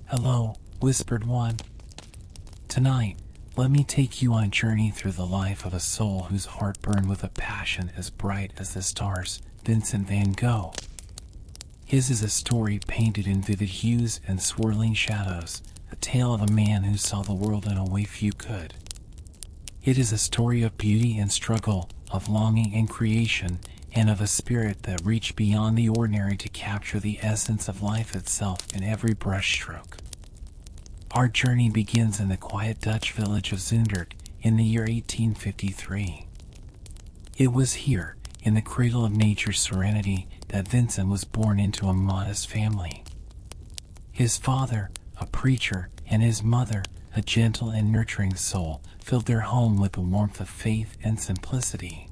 Hello, whispered one. Tonight, let me take you on a journey through the life of a soul whose heart burned with a passion as bright as the stars, Vincent van Gogh. His is a story painted in vivid hues and swirling shadows, a tale of a man who saw the world in a way few could. It is a story of beauty and struggle, of longing and creation, and of a spirit that reached beyond the ordinary to capture the essence of life itself in every brushstroke. Our journey begins in the quiet Dutch village of Zundert in the year 1853. It was here, in the cradle of nature's serenity, that Vincent was born into a modest family. His father, a preacher, and his mother, a gentle and nurturing soul, filled their home with the warmth of faith and simplicity.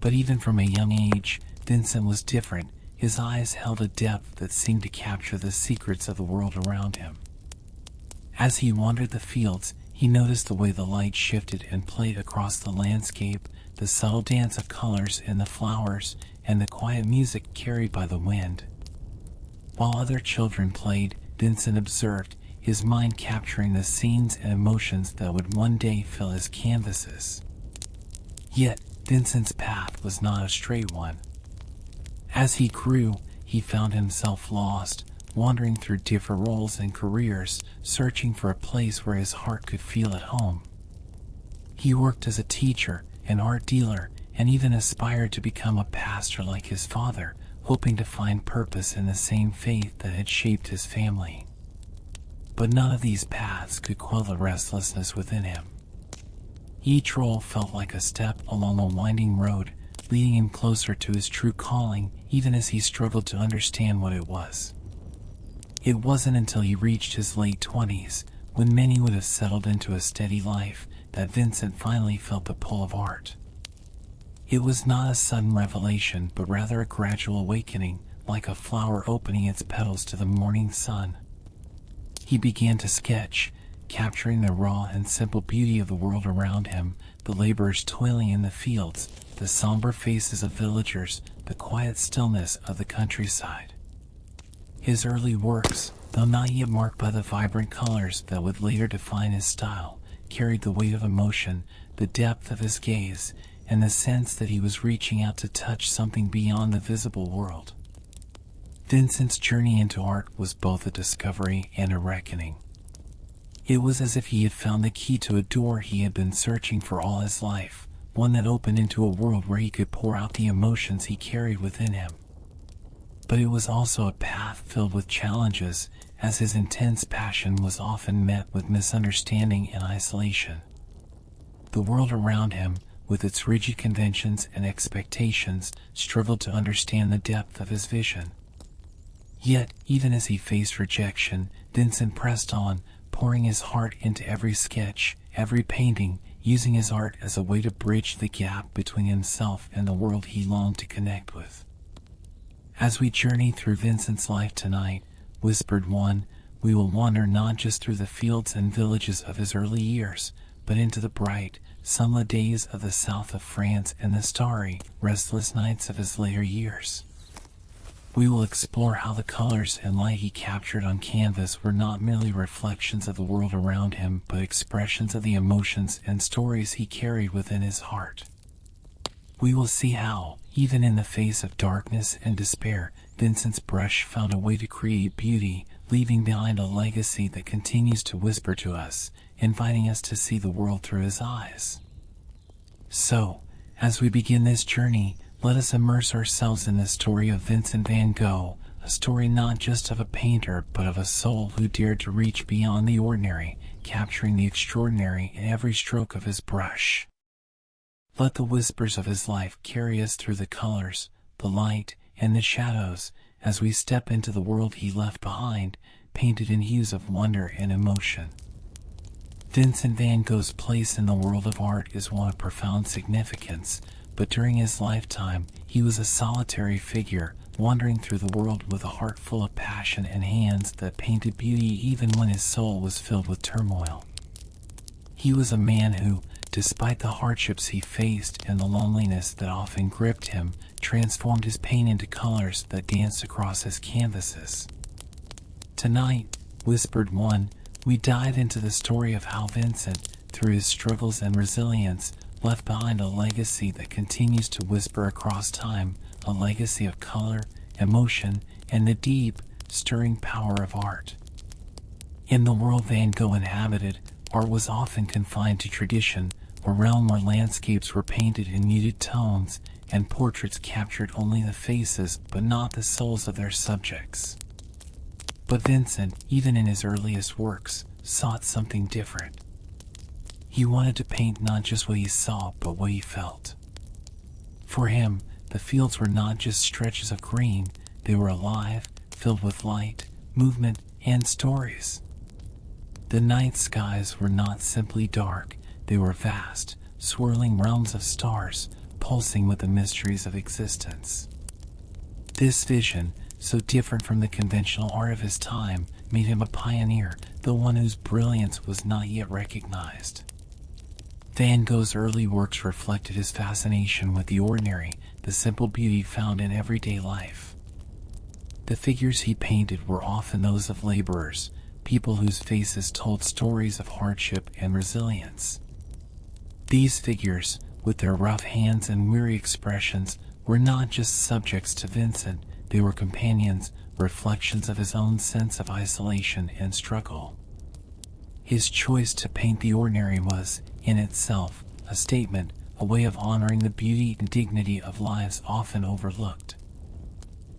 But even from a young age, Vincent was different. His eyes held a depth that seemed to capture the secrets of the world around him. As he wandered the fields, he noticed the way the light shifted and played across the landscape, the subtle dance of colors in the flowers, and the quiet music carried by the wind. While other children played, Vincent observed, his mind capturing the scenes and emotions that would one day fill his canvases. Yet, Vincent's path was not a straight one. As he grew, he found himself lost, wandering through different roles and careers, searching for a place where his heart could feel at home. He worked as a teacher, an art dealer, and even aspired to become a pastor like his father, hoping to find purpose in the same faith that had shaped his family. But none of these paths could quell the restlessness within him. Each role felt like a step along a winding road, leading him closer to his true calling, even as he struggled to understand what it was. It wasn't until he reached his late 20s, when many would have settled into a steady life, that Vincent finally felt the pull of art. It was not a sudden revelation, but rather a gradual awakening, like a flower opening its petals to the morning sun. He began to sketch, capturing the raw and simple beauty of the world around him, the laborers toiling in the fields, the somber faces of villagers, the quiet stillness of the countryside. His early works, though not yet marked by the vibrant colors that would later define his style, carried the weight of emotion, the depth of his gaze, and the sense that he was reaching out to touch something beyond the visible world. Vincent's journey into art was both a discovery and a reckoning. It was as if he had found the key to a door he had been searching for all his life, one that opened into a world where he could pour out the emotions he carried within him. But it was also a path filled with challenges, as his intense passion was often met with misunderstanding and isolation. The world around him, with its rigid conventions and expectations, struggled to understand the depth of his vision. Yet, even as he faced rejection, Vincent pressed on, pouring his heart into every sketch, every painting, using his art as a way to bridge the gap between himself and the world he longed to connect with. As we journey through Vincent's life tonight, whispered one, we will wander not just through the fields and villages of his early years, but into the bright, sunlit days of the south of France and the starry, restless nights of his later years. We will explore how the colors and light he captured on canvas were not merely reflections of the world around him, but expressions of the emotions and stories he carried within his heart. We will see how, even in the face of darkness and despair, Vincent's brush found a way to create beauty, leaving behind a legacy that continues to whisper to us, inviting us to see the world through his eyes. So, as we begin this journey, let us immerse ourselves in the story of Vincent van Gogh, a story not just of a painter, but of a soul who dared to reach beyond the ordinary, capturing the extraordinary in every stroke of his brush. Let the whispers of his life carry us through the colors, the light, and the shadows, as we step into the world he left behind, painted in hues of wonder and emotion. Vincent van Gogh's place in the world of art is one of profound significance, but during his lifetime, he was a solitary figure, wandering through the world with a heart full of passion and hands that painted beauty even when his soul was filled with turmoil. He was a man who, despite the hardships he faced and the loneliness that often gripped him, transformed his pain into colors that danced across his canvases. Tonight, Whispered 1, we dive into the story of how Vincent, through his struggles and resilience, left behind a legacy that continues to whisper across time, a legacy of color, emotion, and the deep, stirring power of art. In the world Van Gogh inhabited, art was often confined to tradition, a realm where landscapes were painted in muted tones, and portraits captured only the faces but not the souls of their subjects. But Vincent, even in his earliest works, sought something different. He wanted to paint not just what he saw, but what he felt. For him, the fields were not just stretches of green, they were alive, filled with light, movement, and stories. The night skies were not simply dark, they were vast, swirling realms of stars, pulsing with the mysteries of existence. This vision, so different from the conventional art of his time, made him a pioneer, the one whose brilliance was not yet recognized. Van Gogh's early works reflected his fascination with the ordinary, the simple beauty found in everyday life. The figures he painted were often those of laborers, people whose faces told stories of hardship and resilience. These figures, with their rough hands and weary expressions, were not just subjects to Vincent, they were companions, reflections of his own sense of isolation and struggle. His choice to paint the ordinary was, in itself, a statement, a way of honoring the beauty and dignity of lives often overlooked.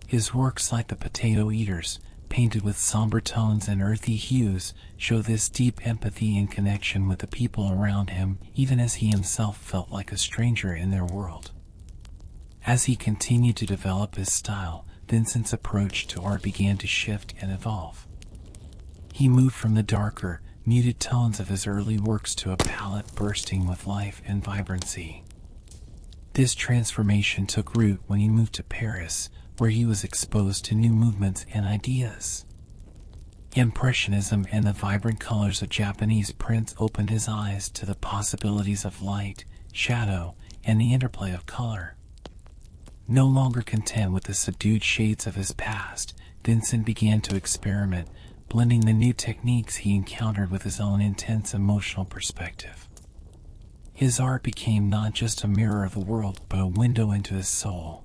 His works, like the Potato Eaters, painted with somber tones and earthy hues, show this deep empathy and connection with the people around him, even as he himself felt like a stranger in their world. As he continued to develop his style, Vincent's approach to art began to shift and evolve. He moved from the darker, muted tones of his early works to a palette bursting with life and vibrancy. This transformation took root when he moved to Paris, where he was exposed to new movements and ideas. Impressionism and the vibrant colors of Japanese prints opened his eyes to the possibilities of light, shadow, and the interplay of color. No longer content with the subdued shades of his past, Vincent began to experiment, blending the new techniques he encountered with his own intense emotional perspective. His art became not just a mirror of the world, but a window into his soul.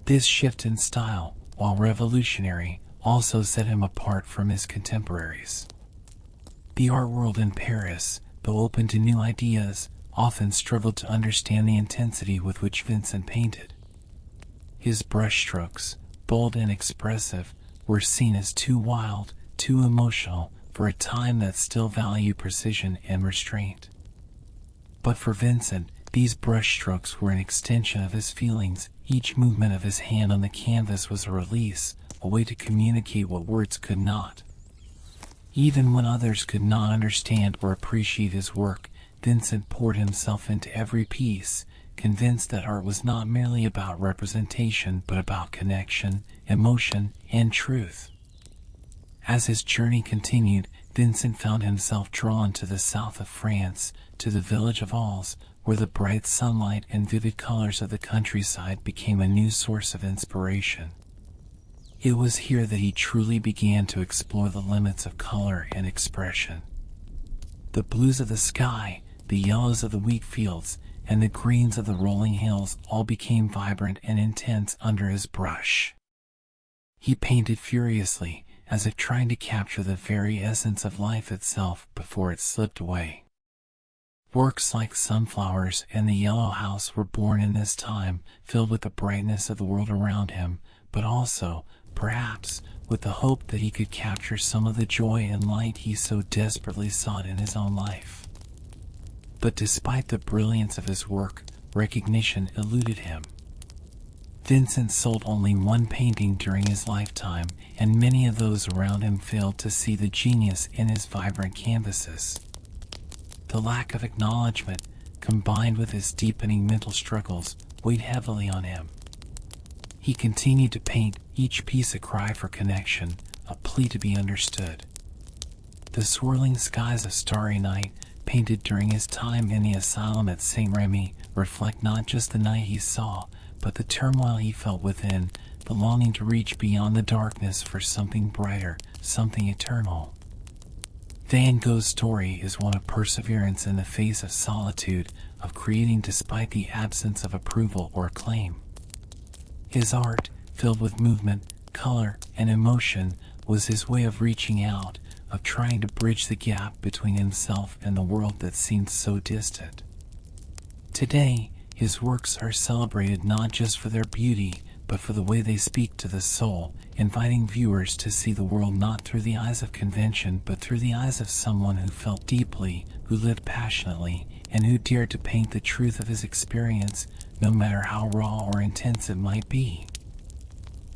This shift in style, while revolutionary, also set him apart from his contemporaries. The art world in Paris, though open to new ideas, often struggled to understand the intensity with which Vincent painted. His brushstrokes, bold and expressive, were seen as too wild, too emotional, for a time that still valued precision and restraint. But for Vincent, these brushstrokes were an extension of his feelings. Each movement of his hand on the canvas was a release, a way to communicate what words could not. Even when others could not understand or appreciate his work, Vincent poured himself into every piece, convinced that art was not merely about representation but about connection, emotion, and truth. As his journey continued, Vincent found himself drawn to the south of France, to the village of Arles, where the bright sunlight and vivid colors of the countryside became a new source of inspiration. It was here that he truly began to explore the limits of color and expression. The blues of the sky, the yellows of the wheat fields, and the greens of the rolling hills all became vibrant and intense under his brush. He painted furiously, as if trying to capture the very essence of life itself before it slipped away. Works like Sunflowers and The Yellow House were born in this time, filled with the brightness of the world around him, but also, perhaps, with the hope that he could capture some of the joy and light he so desperately sought in his own life. But despite the brilliance of his work, recognition eluded him. Vincent sold only one painting during his lifetime, and many of those around him failed to see the genius in his vibrant canvases. The lack of acknowledgement, combined with his deepening mental struggles, weighed heavily on him. He continued to paint, each piece a cry for connection, a plea to be understood. The swirling skies of Starry Night, painted during his time in the asylum at Saint-Rémy, reflect not just the night he saw, but the turmoil he felt within, the longing to reach beyond the darkness for something brighter, something eternal. Van Gogh's story is one of perseverance in the face of solitude, of creating despite the absence of approval or acclaim. His art, filled with movement, color, and emotion, was his way of reaching out, of trying to bridge the gap between himself and the world that seemed so distant. Today, his works are celebrated not just for their beauty, but for the way they speak to the soul, inviting viewers to see the world not through the eyes of convention but through the eyes of someone who felt deeply, who lived passionately, and who dared to paint the truth of his experience, no matter how raw or intense it might be.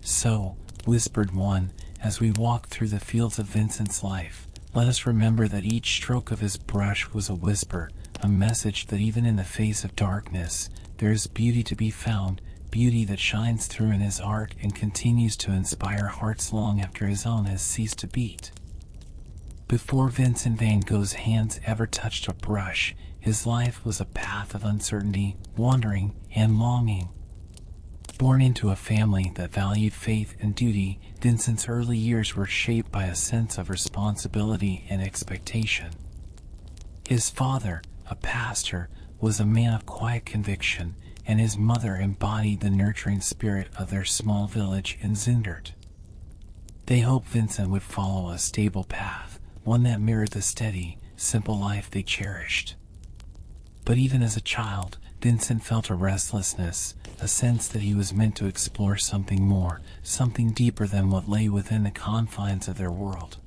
So, whispered one, as we walk through the fields of Vincent's life, let us remember that each stroke of his brush was a whisper, a message that even in the face of darkness, there is beauty to be found, beauty that shines through in his art and continues to inspire hearts long after his own has ceased to beat. Before Vincent van Gogh's hands ever touched a brush, his life was a path of uncertainty, wandering, and longing. Born into a family that valued faith and duty, Vincent's early years were shaped by a sense of responsibility and expectation. His father, a pastor, was a man of quiet conviction, and his mother embodied the nurturing spirit of their small village in Zundert. They hoped Vincent would follow a stable path, one that mirrored the steady, simple life they cherished. But even as a child, Vincent felt a restlessness, a sense that he was meant to explore something more, something deeper than what lay within the confines of their world.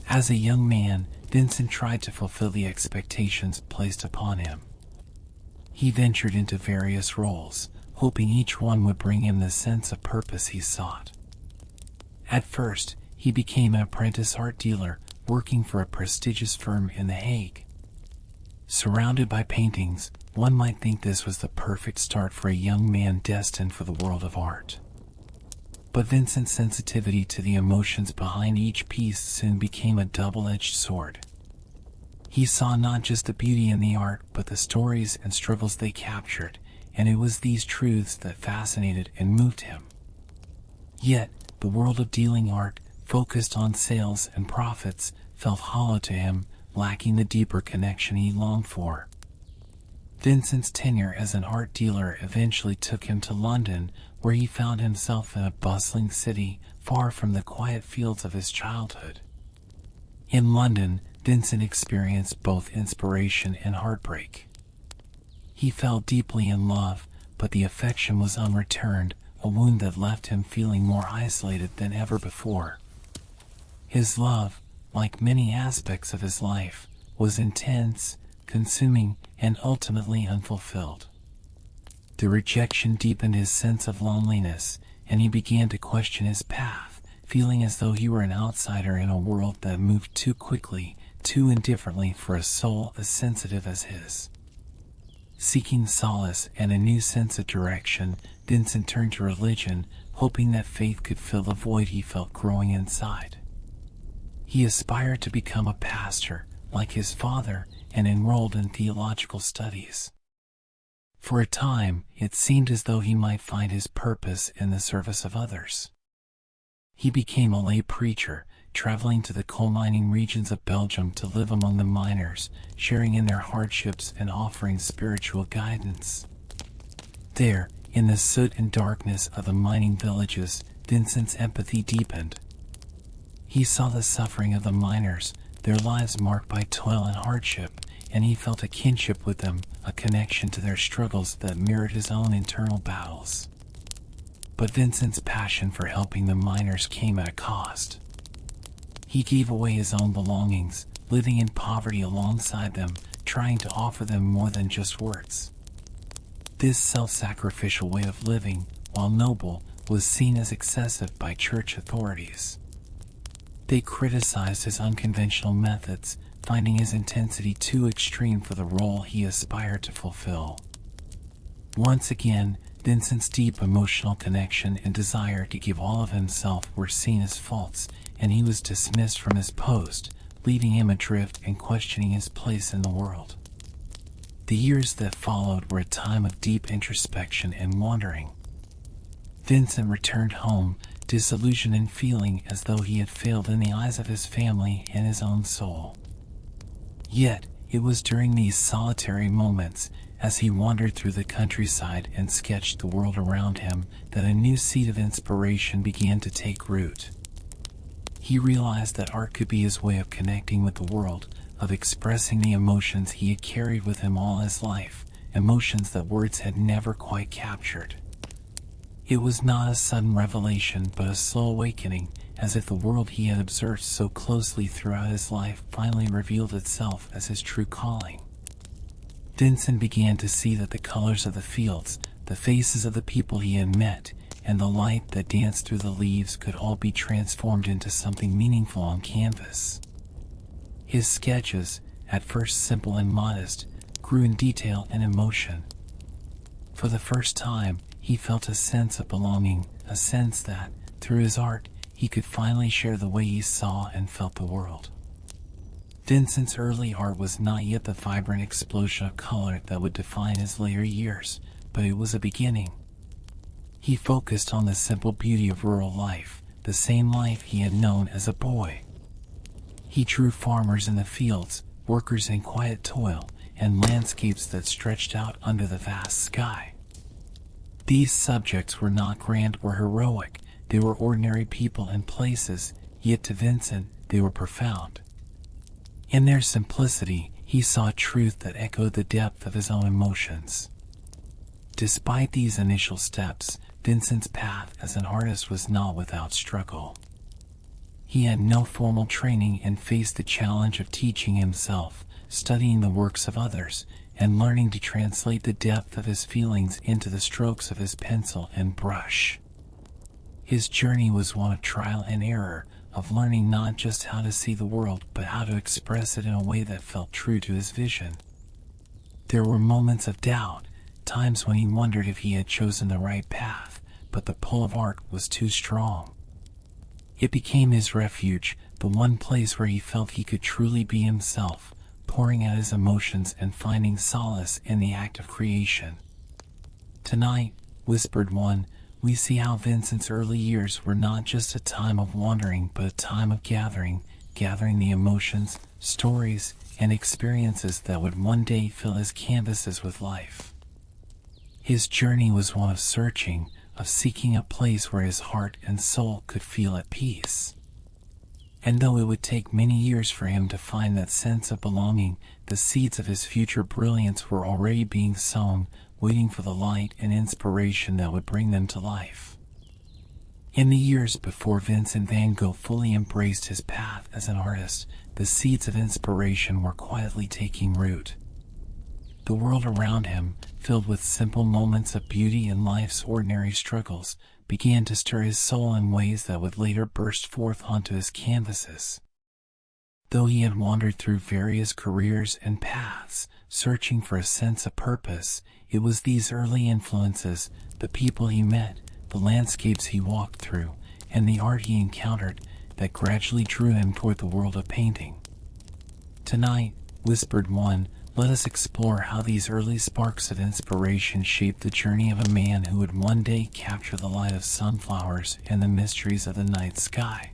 As a young man, Vincent tried to fulfill the expectations placed upon him. He ventured into various roles, hoping each one would bring him the sense of purpose he sought. At first, he became an apprentice art dealer, working for a prestigious firm in The Hague. Surrounded by paintings, one might think this was the perfect start for a young man destined for the world of art. But Vincent's sensitivity to the emotions behind each piece soon became a double-edged sword. He saw not just the beauty in the art, but the stories and struggles they captured, and it was these truths that fascinated and moved him. Yet, the world of dealing art, focused on sales and profits, felt hollow to him, lacking the deeper connection he longed for. Vincent's tenure as an art dealer eventually took him to London, where he found himself in a bustling city, far from the quiet fields of his childhood. In London, Vincent experienced both inspiration and heartbreak. He fell deeply in love, but the affection was unreturned, a wound that left him feeling more isolated than ever before. His love, like many aspects of his life, was intense, consuming, and ultimately unfulfilled. The rejection deepened his sense of loneliness, and he began to question his path, feeling as though he were an outsider in a world that moved too quickly, too indifferently for a soul as sensitive as his. Seeking solace and a new sense of direction, Vincent turned to religion, hoping that faith could fill the void he felt growing inside. He aspired to become a pastor, like his father, and enrolled in theological studies. For a time, it seemed as though he might find his purpose in the service of others. He became a lay preacher, traveling to the coal mining regions of Belgium to live among the miners, sharing in their hardships and offering spiritual guidance. There, in the soot and darkness of the mining villages, Vincent's empathy deepened. He saw the suffering of the miners, their lives marked by toil and hardship, and he felt a kinship with them, a connection to their struggles that mirrored his own internal battles. But Vincent's passion for helping the miners came at a cost. He gave away his own belongings, living in poverty alongside them, trying to offer them more than just words. This self-sacrificial way of living, while noble, was seen as excessive by church authorities. They criticized his unconventional methods, finding his intensity too extreme for the role he aspired to fulfill. Once again, Vincent's deep emotional connection and desire to give all of himself were seen as faults, and he was dismissed from his post, leaving him adrift and questioning his place in the world. The years that followed were a time of deep introspection and wandering. Vincent returned home, disillusioned and feeling as though he had failed in the eyes of his family and his own soul. Yet, it was during these solitary moments, as he wandered through the countryside and sketched the world around him, that a new seed of inspiration began to take root. He realized that art could be his way of connecting with the world, of expressing the emotions he had carried with him all his life, emotions that words had never quite captured. It was not a sudden revelation, but a slow awakening, as if the world he had observed so closely throughout his life finally revealed itself as his true calling. Vincent began to see that the colors of the fields, the faces of the people he had met, and the light that danced through the leaves could all be transformed into something meaningful on canvas. His sketches, at first simple and modest, grew in detail and emotion. For the first time, he felt a sense of belonging, a sense that, through his art, he could finally share the way he saw and felt the world. Vincent's early art was not yet the vibrant explosion of color that would define his later years, but it was a beginning. He focused on the simple beauty of rural life, the same life he had known as a boy. He drew farmers in the fields, workers in quiet toil, and landscapes that stretched out under the vast sky. These subjects were not grand or heroic, they were ordinary people and places, yet to Vincent they were profound. In their simplicity, he saw truth that echoed the depth of his own emotions. Despite these initial steps, Vincent's path as an artist was not without struggle. He had no formal training and faced the challenge of teaching himself, studying the works of others, and learning to translate the depth of his feelings into the strokes of his pencil and brush. His journey was one of trial and error, of learning not just how to see the world, but how to express it in a way that felt true to his vision. There were moments of doubt, times when he wondered if he had chosen the right path, but the pull of art was too strong. It became his refuge, the one place where he felt he could truly be himself, pouring out his emotions and finding solace in the act of creation. Tonight, whispered one, we see how Vincent's early years were not just a time of wandering, but a time of gathering the emotions, stories, and experiences that would one day fill his canvases with life. His journey was one of searching, of seeking a place where his heart and soul could feel at peace. And though it would take many years for him to find that sense of belonging, the seeds of his future brilliance were already being sown, waiting for the light and inspiration that would bring them to life. In the years before Vincent van Gogh fully embraced his path as an artist, the seeds of inspiration were quietly taking root. The world around him, filled with simple moments of beauty and life's ordinary struggles, began to stir his soul in ways that would later burst forth onto his canvases. Though he had wandered through various careers and paths, searching for a sense of purpose, it was these early influences, the people he met, the landscapes he walked through, and the art he encountered, that gradually drew him toward the world of painting. Tonight, whispered one, let us explore how these early sparks of inspiration shaped the journey of a man who would one day capture the light of sunflowers and the mysteries of the night sky.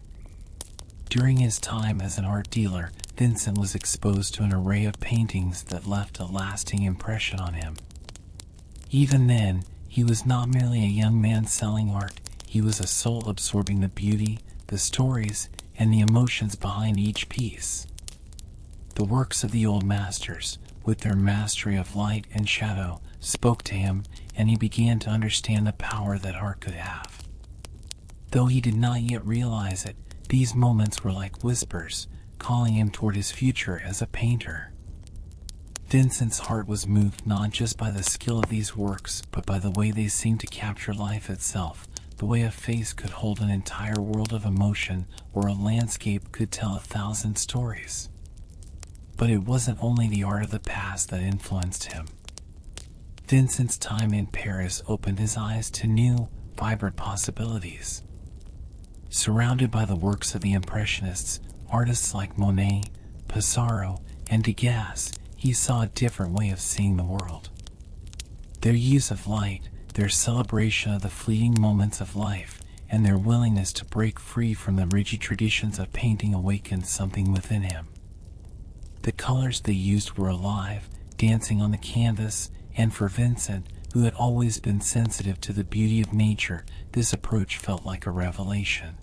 During his time as an art dealer, Vincent was exposed to an array of paintings that left a lasting impression on him. Even then, he was not merely a young man selling art, he was a soul absorbing the beauty, the stories, and the emotions behind each piece. The works of the old masters, with their mastery of light and shadow, spoke to him, and he began to understand the power that art could have. Though he did not yet realize it, these moments were like whispers, calling him toward his future as a painter. Vincent's heart was moved not just by the skill of these works, but by the way they seemed to capture life itself, the way a face could hold an entire world of emotion, or a landscape could tell 1,000 stories. But it wasn't only the art of the past that influenced him. Vincent's time in Paris opened his eyes to new, vibrant possibilities. Surrounded by the works of the Impressionists, artists like Monet, Pissarro, and Degas, he saw a different way of seeing the world. Their use of light, their celebration of the fleeting moments of life, and their willingness to break free from the rigid traditions of painting awakened something within him. The colors they used were alive, dancing on the canvas, and for Vincent, who had always been sensitive to the beauty of nature, this approach felt like a revelation.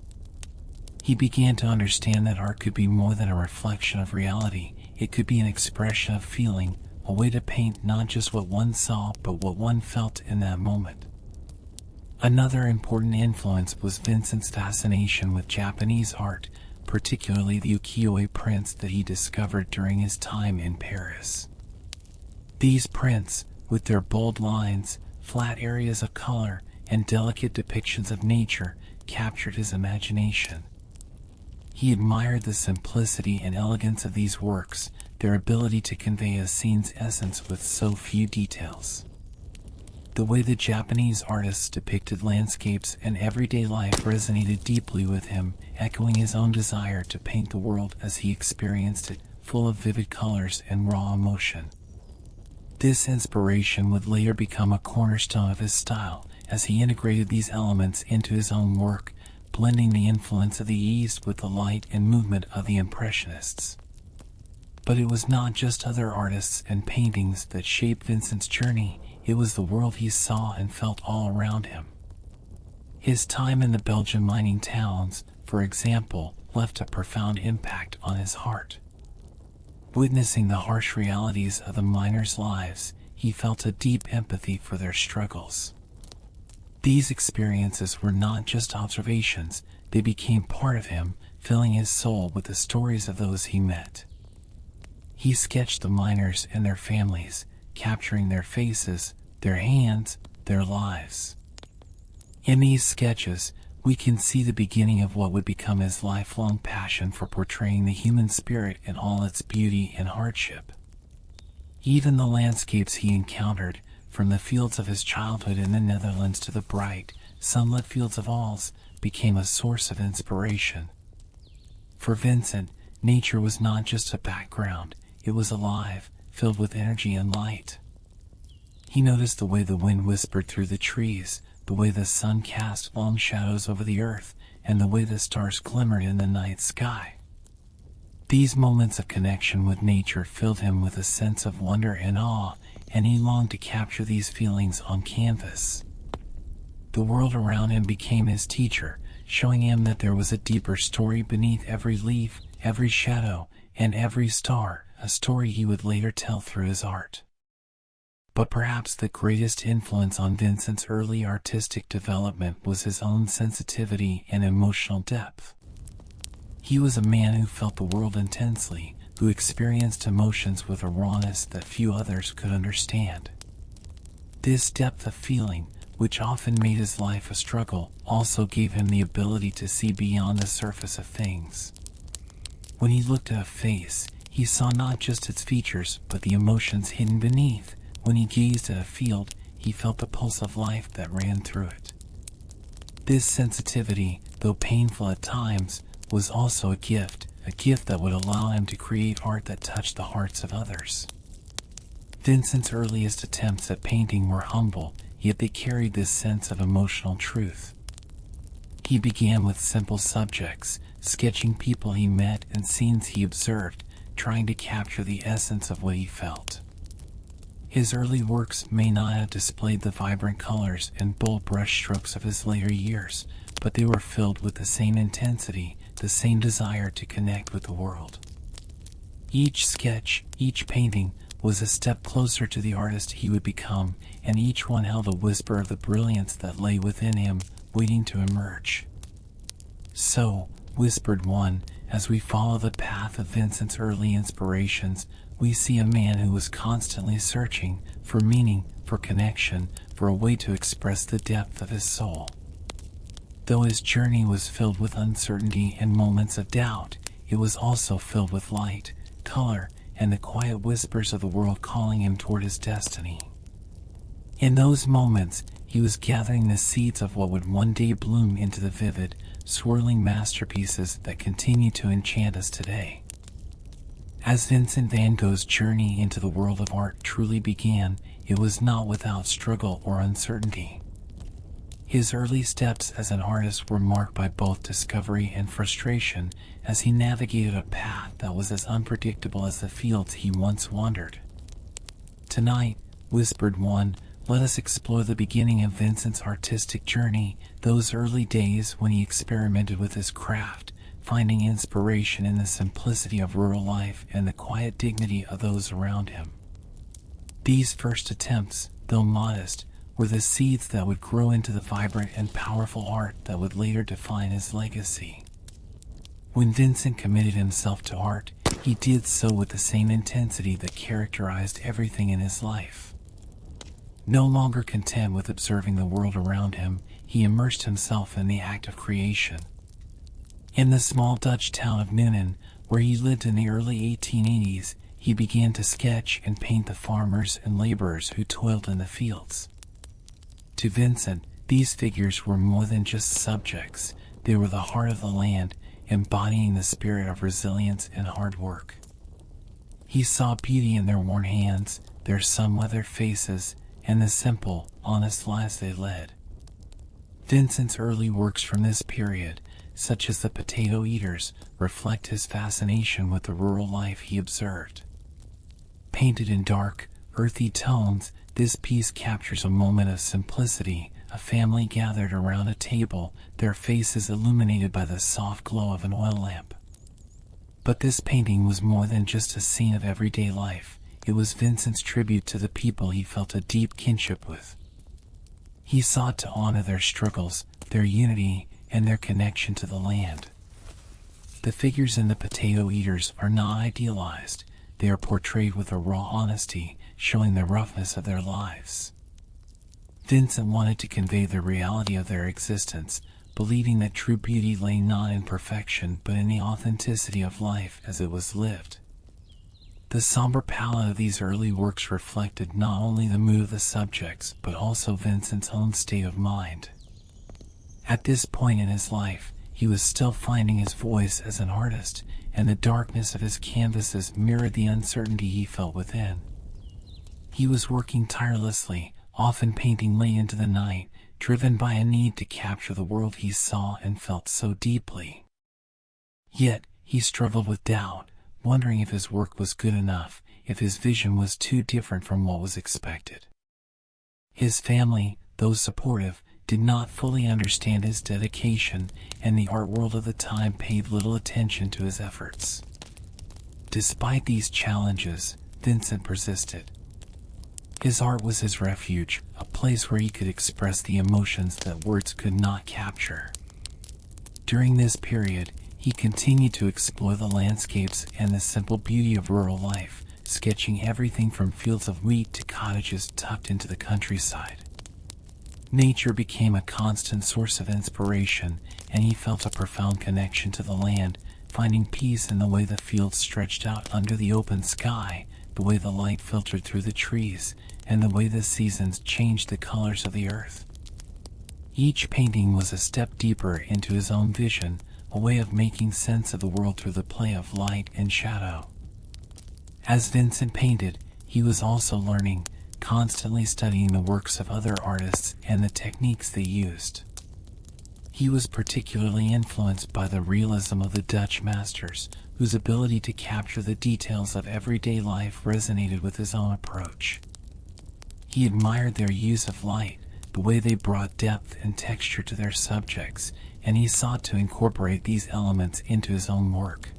He began to understand that art could be more than a reflection of reality. It could be an expression of feeling, a way to paint not just what one saw, but what one felt in that moment. Another important influence was Vincent's fascination with Japanese art, particularly the ukiyo-e prints that he discovered during his time in Paris. These prints, with their bold lines, flat areas of color, and delicate depictions of nature, captured his imagination. He admired the simplicity and elegance of these works, their ability to convey a scene's essence with so few details. The way the Japanese artists depicted landscapes and everyday life resonated deeply with him, echoing his own desire to paint the world as he experienced it, full of vivid colors and raw emotion. This inspiration would later become a cornerstone of his style, as he integrated these elements into his own work, blending the influence of the East with the light and movement of the Impressionists. But it was not just other artists and paintings that shaped Vincent's journey, it was the world he saw and felt all around him. His time in the Belgian mining towns, for example, left a profound impact on his heart. Witnessing the harsh realities of the miners' lives, he felt a deep empathy for their struggles. These experiences were not just observations, they became part of him, filling his soul with the stories of those he met. He sketched the miners and their families, capturing their faces, their hands, their lives. In these sketches, we can see the beginning of what would become his lifelong passion for portraying the human spirit in all its beauty and hardship. Even the landscapes he encountered, from the fields of his childhood in the Netherlands to the bright, sunlit fields of Arles, became a source of inspiration. For Vincent, nature was not just a background, it was alive, filled with energy and light. He noticed the way the wind whispered through the trees, the way the sun cast long shadows over the earth, and the way the stars glimmered in the night sky. These moments of connection with nature filled him with a sense of wonder and awe, and he longed to capture these feelings on canvas. The world around him became his teacher, showing him that there was a deeper story beneath every leaf, every shadow, and every star, a story he would later tell through his art. But perhaps the greatest influence on Vincent's early artistic development was his own sensitivity and emotional depth. He was a man who felt the world intensely, who experienced emotions with a rawness that few others could understand. This depth of feeling, which often made his life a struggle, also gave him the ability to see beyond the surface of things. When he looked at a face, he saw not just its features, but the emotions hidden beneath. When he gazed at a field, he felt the pulse of life that ran through it. This sensitivity, though painful at times, was also a gift that would allow him to create art that touched the hearts of others. Vincent's earliest attempts at painting were humble, yet they carried this sense of emotional truth. He began with simple subjects, sketching people he met and scenes he observed, trying to capture the essence of what he felt. His early works may not have displayed the vibrant colors and bold brushstrokes of his later years, but they were filled with the same intensity, the same desire to connect with the world. Each sketch, each painting, was a step closer to the artist he would become, and each one held a whisper of the brilliance that lay within him, waiting to emerge. So, whispered one, as we follow the path of Vincent's early inspirations, we see a man who was constantly searching for meaning, for connection, for a way to express the depth of his soul. Though his journey was filled with uncertainty and moments of doubt, it was also filled with light, color, and the quiet whispers of the world calling him toward his destiny. In those moments, he was gathering the seeds of what would one day bloom into the vivid, swirling masterpieces that continue to enchant us today. As Vincent van Gogh's journey into the world of art truly began, it was not without struggle or uncertainty. His early steps as an artist were marked by both discovery and frustration as he navigated a path that was as unpredictable as the fields he once wandered. Tonight, whispered one, let us explore the beginning of Vincent's artistic journey, those early days when he experimented with his craft, finding inspiration in the simplicity of rural life and the quiet dignity of those around him. These first attempts, though modest, were the seeds that would grow into the vibrant and powerful art that would later define his legacy. When Vincent committed himself to art, he did so with the same intensity that characterized everything in his life. No longer content with observing the world around him, he immersed himself in the act of creation. In the small Dutch town of Nuenen, where he lived in the early 1880s, he began to sketch and paint the farmers and laborers who toiled in the fields. To Vincent, these figures were more than just subjects, they were the heart of the land, embodying the spirit of resilience and hard work. He saw beauty in their worn hands, their sun-weathered faces, and the simple, honest lives they led. Vincent's early works from this period, such as the Potato Eaters, reflect his fascination with the rural life he observed. Painted in dark, earthy tones, this piece captures a moment of simplicity, a family gathered around a table, their faces illuminated by the soft glow of an oil lamp. But this painting was more than just a scene of everyday life. It was Vincent's tribute to the people he felt a deep kinship with. He sought to honor their struggles, their unity, and their connection to the land. The figures in the Potato Eaters are not idealized. They are portrayed with a raw honesty, showing the roughness of their lives. Vincent wanted to convey the reality of their existence, believing that true beauty lay not in perfection but in the authenticity of life as it was lived. The somber palette of these early works reflected not only the mood of the subjects but also Vincent's own state of mind. At this point in his life, he was still finding his voice as an artist, and the darkness of his canvases mirrored the uncertainty he felt within. He was working tirelessly, often painting late into the night, driven by a need to capture the world he saw and felt so deeply. Yet, he struggled with doubt, wondering if his work was good enough, if his vision was too different from what was expected. His family, though supportive, did not fully understand his dedication, and the art world of the time paid little attention to his efforts. Despite these challenges, Vincent persisted. His art was his refuge, a place where he could express the emotions that words could not capture. During this period, he continued to explore the landscapes and the simple beauty of rural life, sketching everything from fields of wheat to cottages tucked into the countryside. Nature became a constant source of inspiration, and he felt a profound connection to the land, finding peace in the way the fields stretched out under the open sky, the way the light filtered through the trees, and the way the seasons changed the colors of the earth. Each painting was a step deeper into his own vision, a way of making sense of the world through the play of light and shadow. As Vincent painted, he was also learning, constantly studying the works of other artists and the techniques they used. He was particularly influenced by the realism of the Dutch masters, whose ability to capture the details of everyday life resonated with his own approach. He admired their use of light, the way they brought depth and texture to their subjects, and he sought to incorporate these elements into his own work.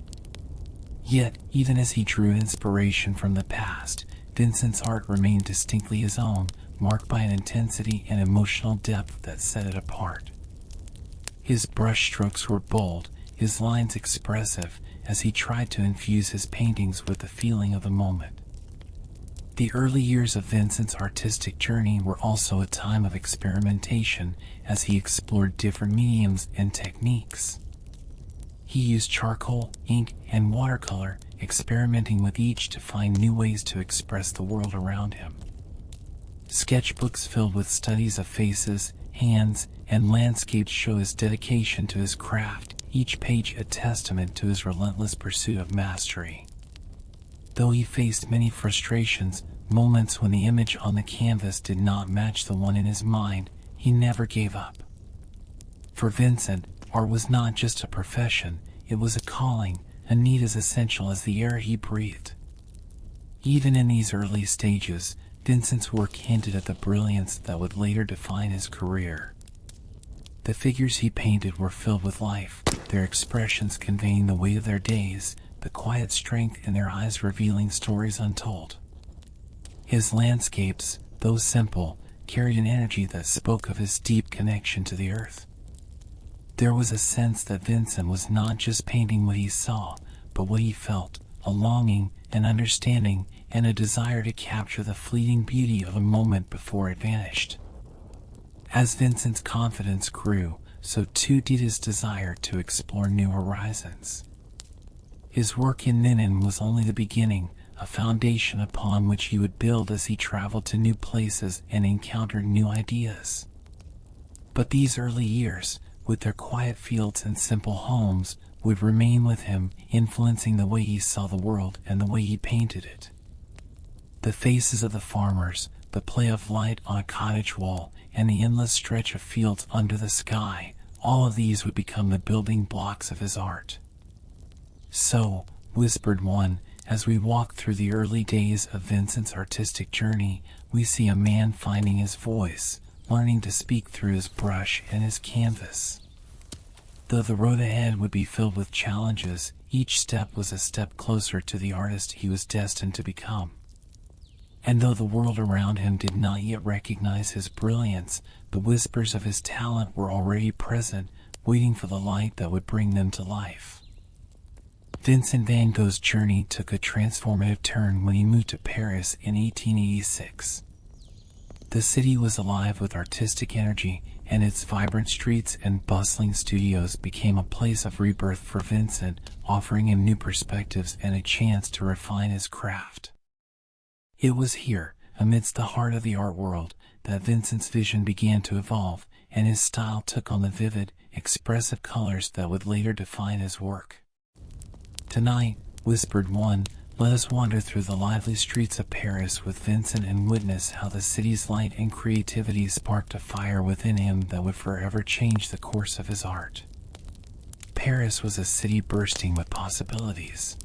Yet, even as he drew inspiration from the past, Vincent's art remained distinctly his own, marked by an intensity and emotional depth that set it apart. His brushstrokes were bold, his lines expressive, as he tried to infuse his paintings with the feeling of the moment. The early years of Vincent's artistic journey were also a time of experimentation as he explored different mediums and techniques. He used charcoal, ink, and watercolor, experimenting with each to find new ways to express the world around him. Sketchbooks filled with studies of faces, hands, and landscapes show his dedication to his craft, each page a testament to his relentless pursuit of mastery. Though he faced many frustrations, moments when the image on the canvas did not match the one in his mind, he never gave up. For Vincent, art was not just a profession, it was a calling, a need as essential as the air he breathed. Even in these early stages, Vincent's work hinted at the brilliance that would later define his career. The figures he painted were filled with life, their expressions conveying the weight of their days, the quiet strength in their eyes revealing stories untold. His landscapes, though simple, carried an energy that spoke of his deep connection to the earth. There was a sense that Vincent was not just painting what he saw, but what he felt, a longing, an understanding, and a desire to capture the fleeting beauty of a moment before it vanished. As Vincent's confidence grew, so too did his desire to explore new horizons. His work in Ninan was only the beginning, a foundation upon which he would build as he traveled to new places and encountered new ideas. But these early years, with their quiet fields and simple homes, would remain with him, influencing the way he saw the world and the way he painted it. The faces of the farmers, the play of light on a cottage wall, and the endless stretch of fields under the sky, all of these would become the building blocks of his art. "So," whispered one, as we walk through the early days of Vincent's artistic journey, we see a man finding his voice, learning to speak through his brush and his canvas. Though the road ahead would be filled with challenges, each step was a step closer to the artist he was destined to become. And though the world around him did not yet recognize his brilliance, the whispers of his talent were already present, waiting for the light that would bring them to life. Vincent van Gogh's journey took a transformative turn when he moved to Paris in 1886. The city was alive with artistic energy, and its vibrant streets and bustling studios became a place of rebirth for Vincent, offering him new perspectives and a chance to refine his craft. It was here, amidst the heart of the art world, that Vincent's vision began to evolve, and his style took on the vivid, expressive colors that would later define his work. "Tonight," whispered one, "let us wander through the lively streets of Paris with Vincent and witness how the city's light and creativity sparked a fire within him that would forever change the course of his art." Paris was a city bursting with possibilities.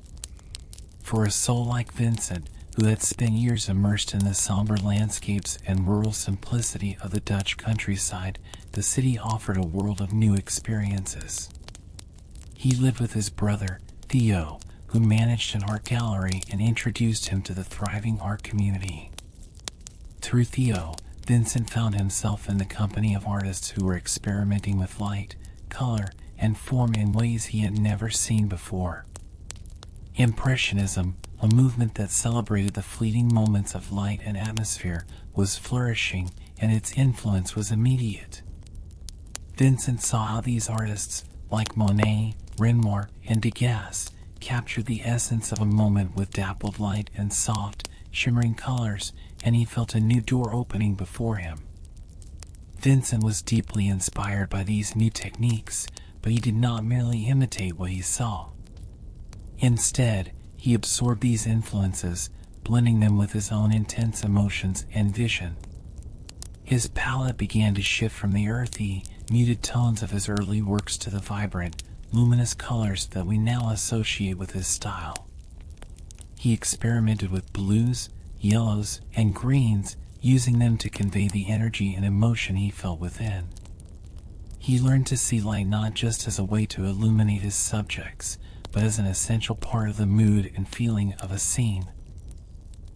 For a soul like Vincent, who had spent years immersed in the somber landscapes and rural simplicity of the Dutch countryside, the city offered a world of new experiences. He lived with his brother, Theo, who managed an art gallery and introduced him to the thriving art community. Through Theo, Vincent found himself in the company of artists who were experimenting with light, color, and form in ways he had never seen before. Impressionism, a movement that celebrated the fleeting moments of light and atmosphere, was flourishing, and its influence was immediate. Vincent saw how these artists, like Monet, Renoir, and Degas, captured the essence of a moment with dappled light and soft, shimmering colors, and he felt a new door opening before him. Vincent was deeply inspired by these new techniques, but he did not merely imitate what he saw. Instead, he absorbed these influences, blending them with his own intense emotions and vision. His palette began to shift from the earthy, muted tones of his early works to the vibrant, luminous colors that we now associate with his style. He experimented with blues, yellows, and greens, using them to convey the energy and emotion he felt within. He learned to see light not just as a way to illuminate his subjects, but as an essential part of the mood and feeling of a scene.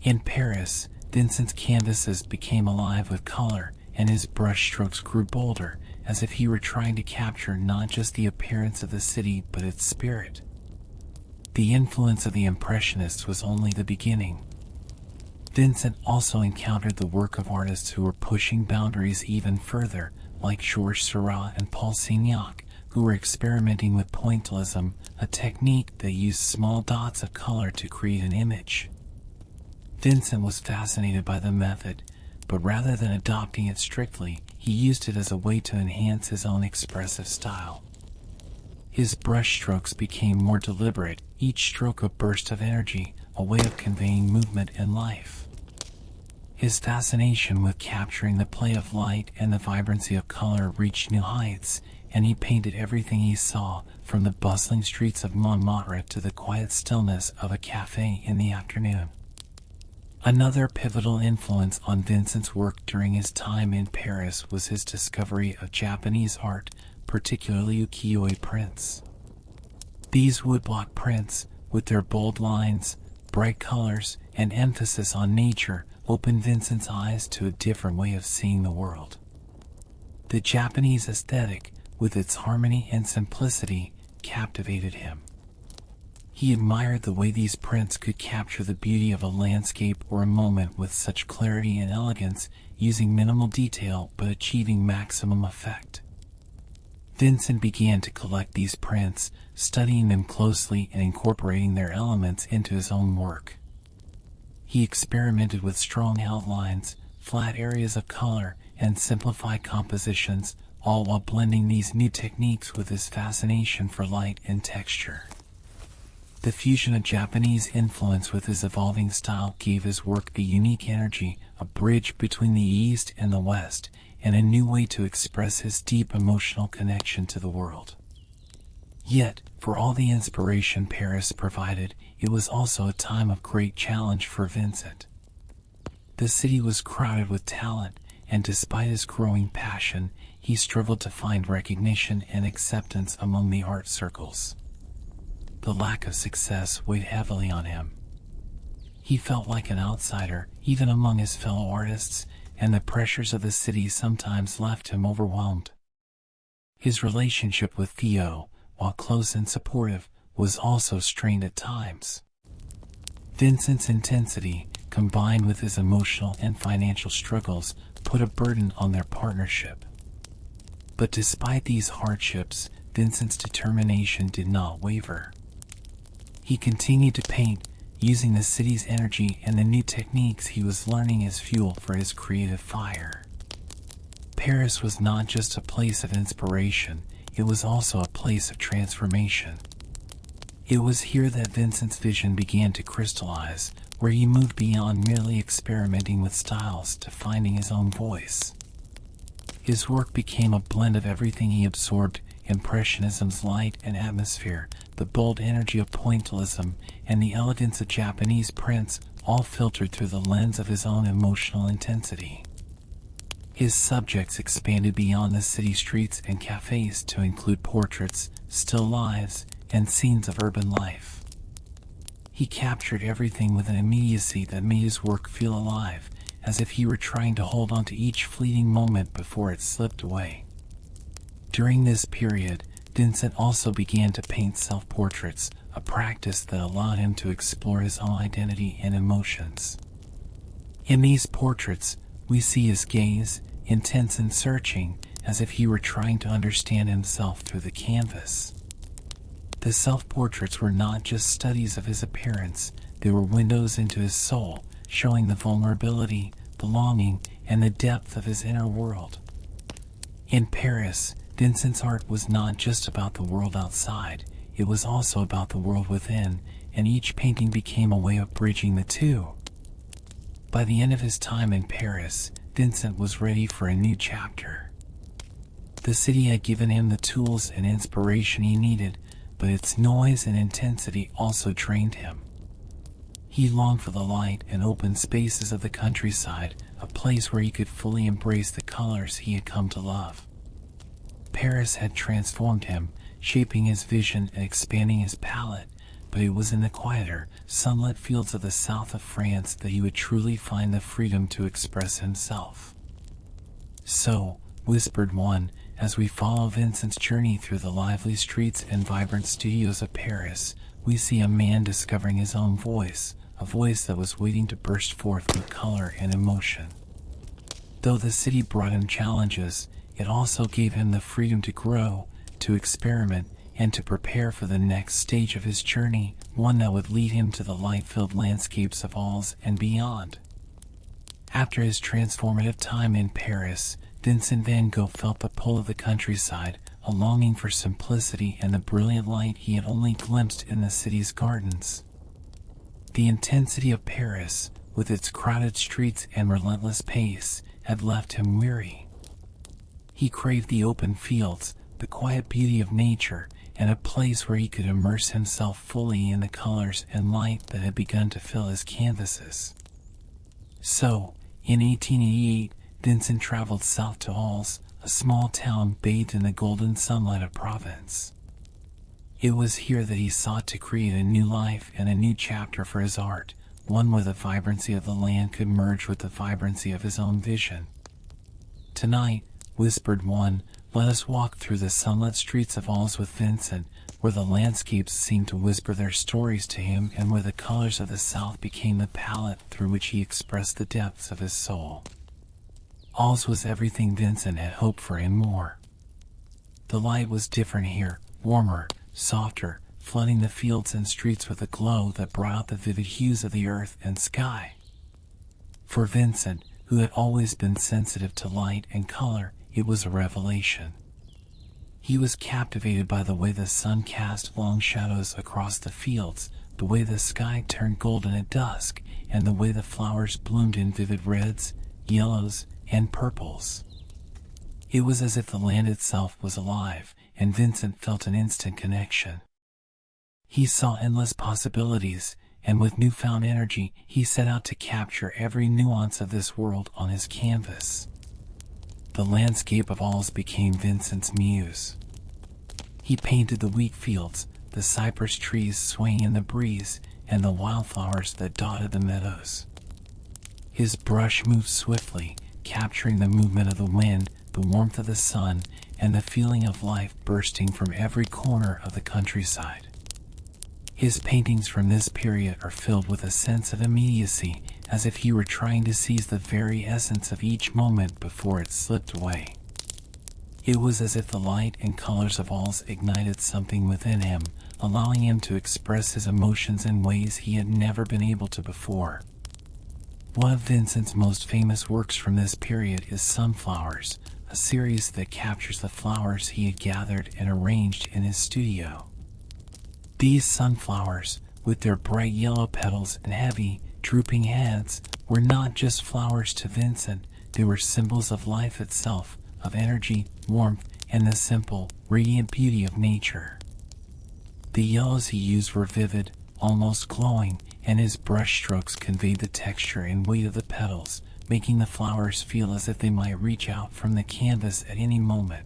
In Paris, Vincent's canvases became alive with color, and his brushstrokes grew bolder, as if he were trying to capture not just the appearance of the city but its spirit. The influence of the Impressionists was only the beginning. Vincent also encountered the work of artists who were pushing boundaries even further, like Georges Seurat and Paul Signac, who were experimenting with pointillism, a technique that used small dots of color to create an image. Vincent was fascinated by the method, but rather than adopting it strictly, he used it as a way to enhance his own expressive style. His brushstrokes became more deliberate, each stroke a burst of energy, a way of conveying movement and life. His fascination with capturing the play of light and the vibrancy of color reached new heights, and he painted everything he saw, from the bustling streets of Montmartre to the quiet stillness of a cafe in the afternoon. Another pivotal influence on Vincent's work during his time in Paris was his discovery of Japanese art, particularly ukiyo-e prints. These woodblock prints, with their bold lines, bright colors, and emphasis on nature, opened Vincent's eyes to a different way of seeing the world. The Japanese aesthetic, with its harmony and simplicity, captivated him. He admired the way these prints could capture the beauty of a landscape or a moment with such clarity and elegance, using minimal detail but achieving maximum effect. Vincent began to collect these prints, studying them closely and incorporating their elements into his own work. He experimented with strong outlines, flat areas of color, and simplified compositions, all while blending these new techniques with his fascination for light and texture. The fusion of Japanese influence with his evolving style gave his work a unique energy, a bridge between the East and the West, and a new way to express his deep emotional connection to the world. Yet, for all the inspiration Paris provided, it was also a time of great challenge for Vincent. The city was crowded with talent, and despite his growing passion, he struggled to find recognition and acceptance among the art circles. The lack of success weighed heavily on him. He felt like an outsider, even among his fellow artists, and the pressures of the city sometimes left him overwhelmed. His relationship with Theo, while close and supportive, was also strained at times. Vincent's intensity, combined with his emotional and financial struggles, put a burden on their partnership. But despite these hardships, Vincent's determination did not waver. He continued to paint, using the city's energy and the new techniques he was learning as fuel for his creative fire. Paris was not just a place of inspiration, it was also a place of transformation. It was here that Vincent's vision began to crystallize, where he moved beyond merely experimenting with styles to finding his own voice. His work became a blend of everything he absorbed: Impressionism's light and atmosphere, the bold energy of pointillism, and the elegance of Japanese prints, all filtered through the lens of his own emotional intensity. His subjects expanded beyond the city streets and cafes to include portraits, still lives, and scenes of urban life. He captured everything with an immediacy that made his work feel alive, as if he were trying to hold on to each fleeting moment before it slipped away. During this period, Vincent also began to paint self-portraits, a practice that allowed him to explore his own identity and emotions. In these portraits, we see his gaze, intense and searching, as if he were trying to understand himself through the canvas. The self-portraits were not just studies of his appearance, they were windows into his soul, showing the vulnerability, the longing, and the depth of his inner world. In Paris, Vincent's art was not just about the world outside, it was also about the world within, and each painting became a way of bridging the two. By the end of his time in Paris, Vincent was ready for a new chapter. The city had given him the tools and inspiration he needed, but its noise and intensity also drained him. He longed for the light and open spaces of the countryside, a place where he could fully embrace the colors he had come to love. Paris had transformed him, shaping his vision and expanding his palette, but it was in the quieter, sunlit fields of the south of France that he would truly find the freedom to express himself. So, whispered one, as we follow Vincent's journey through the lively streets and vibrant studios of Paris, we see a man discovering his own voice, a voice that was waiting to burst forth with color and emotion. Though the city brought him challenges, it also gave him the freedom to grow, to experiment, and to prepare for the next stage of his journey, one that would lead him to the light-filled landscapes of Arles and beyond. After his transformative time in Paris, Vincent van Gogh felt the pull of the countryside, a longing for simplicity and the brilliant light he had only glimpsed in the city's gardens. The intensity of Paris, with its crowded streets and relentless pace, had left him weary. He craved the open fields, the quiet beauty of nature, and a place where he could immerse himself fully in the colors and light that had begun to fill his canvases. So, in 1888, Vincent traveled south to Arles, a small town bathed in the golden sunlight of Provence. It was here that he sought to create a new life and a new chapter for his art, one where the vibrancy of the land could merge with the vibrancy of his own vision. "Tonight," whispered one, "let us walk through the sunlit streets of Arles with Vincent, where the landscapes seemed to whisper their stories to him and where the colors of the south became the palette through which he expressed the depths of his soul." Arles was everything Vincent had hoped for and more. The light was different here, warmer, softer, flooding the fields and streets with a glow that brought out the vivid hues of the earth and sky. For Vincent, who had always been sensitive to light and color, it was a revelation. He was captivated by the way the sun cast long shadows across the fields, the way the sky turned golden at dusk, and the way the flowers bloomed in vivid reds, yellows, and purples. It was as if the land itself was alive, and Vincent felt an instant connection. He saw endless possibilities, and with newfound energy, he set out to capture every nuance of this world on his canvas. The landscape of Arles became Vincent's muse. He painted the wheat fields, the cypress trees swaying in the breeze, and the wildflowers that dotted the meadows. His brush moved swiftly, capturing the movement of the wind, the warmth of the sun, and the feeling of life bursting from every corner of the countryside. His paintings from this period are filled with a sense of immediacy, as if he were trying to seize the very essence of each moment before it slipped away. It was as if the light and colors of Arles ignited something within him, allowing him to express his emotions in ways he had never been able to before. One of Vincent's most famous works from this period is Sunflowers, a series that captures the flowers he had gathered and arranged in his studio. These sunflowers, with their bright yellow petals and heavy, drooping heads, were not just flowers to Vincent, they were symbols of life itself, of energy, warmth, and the simple, radiant beauty of nature. The yellows he used were vivid, almost glowing, and his brushstrokes conveyed the texture and weight of the petals, making the flowers feel as if they might reach out from the canvas at any moment.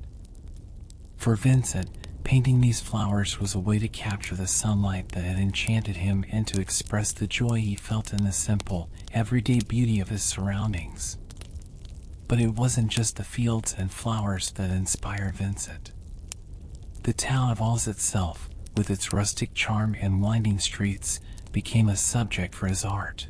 For Vincent, painting these flowers was a way to capture the sunlight that had enchanted him and to express the joy he felt in the simple, everyday beauty of his surroundings. But it wasn't just the fields and flowers that inspired Vincent. The town of Arles itself, with its rustic charm and winding streets, became a subject for his art.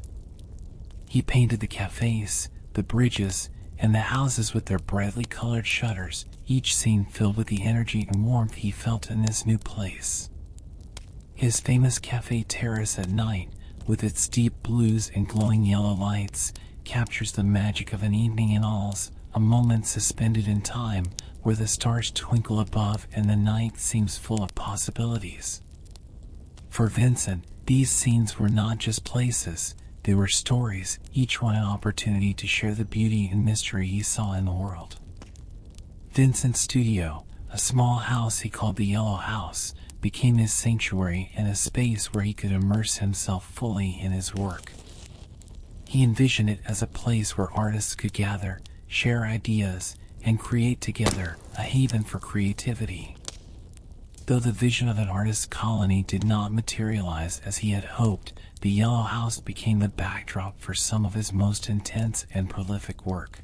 He painted the cafes, the bridges, and the houses with their brightly colored shutters, each scene filled with the energy and warmth he felt in this new place. His famous Café Terrace at night, with its deep blues and glowing yellow lights, captures the magic of an evening in Arles, a moment suspended in time, where the stars twinkle above and the night seems full of possibilities. For Vincent, these scenes were not just places, they were stories, each one an opportunity to share the beauty and mystery he saw in the world. Vincent's studio, a small house he called the Yellow House, became his sanctuary and a space where he could immerse himself fully in his work. He envisioned it as a place where artists could gather, share ideas, and create together, a haven for creativity. Though the vision of an artist's colony did not materialize as he had hoped, the Yellow House became the backdrop for some of his most intense and prolific work.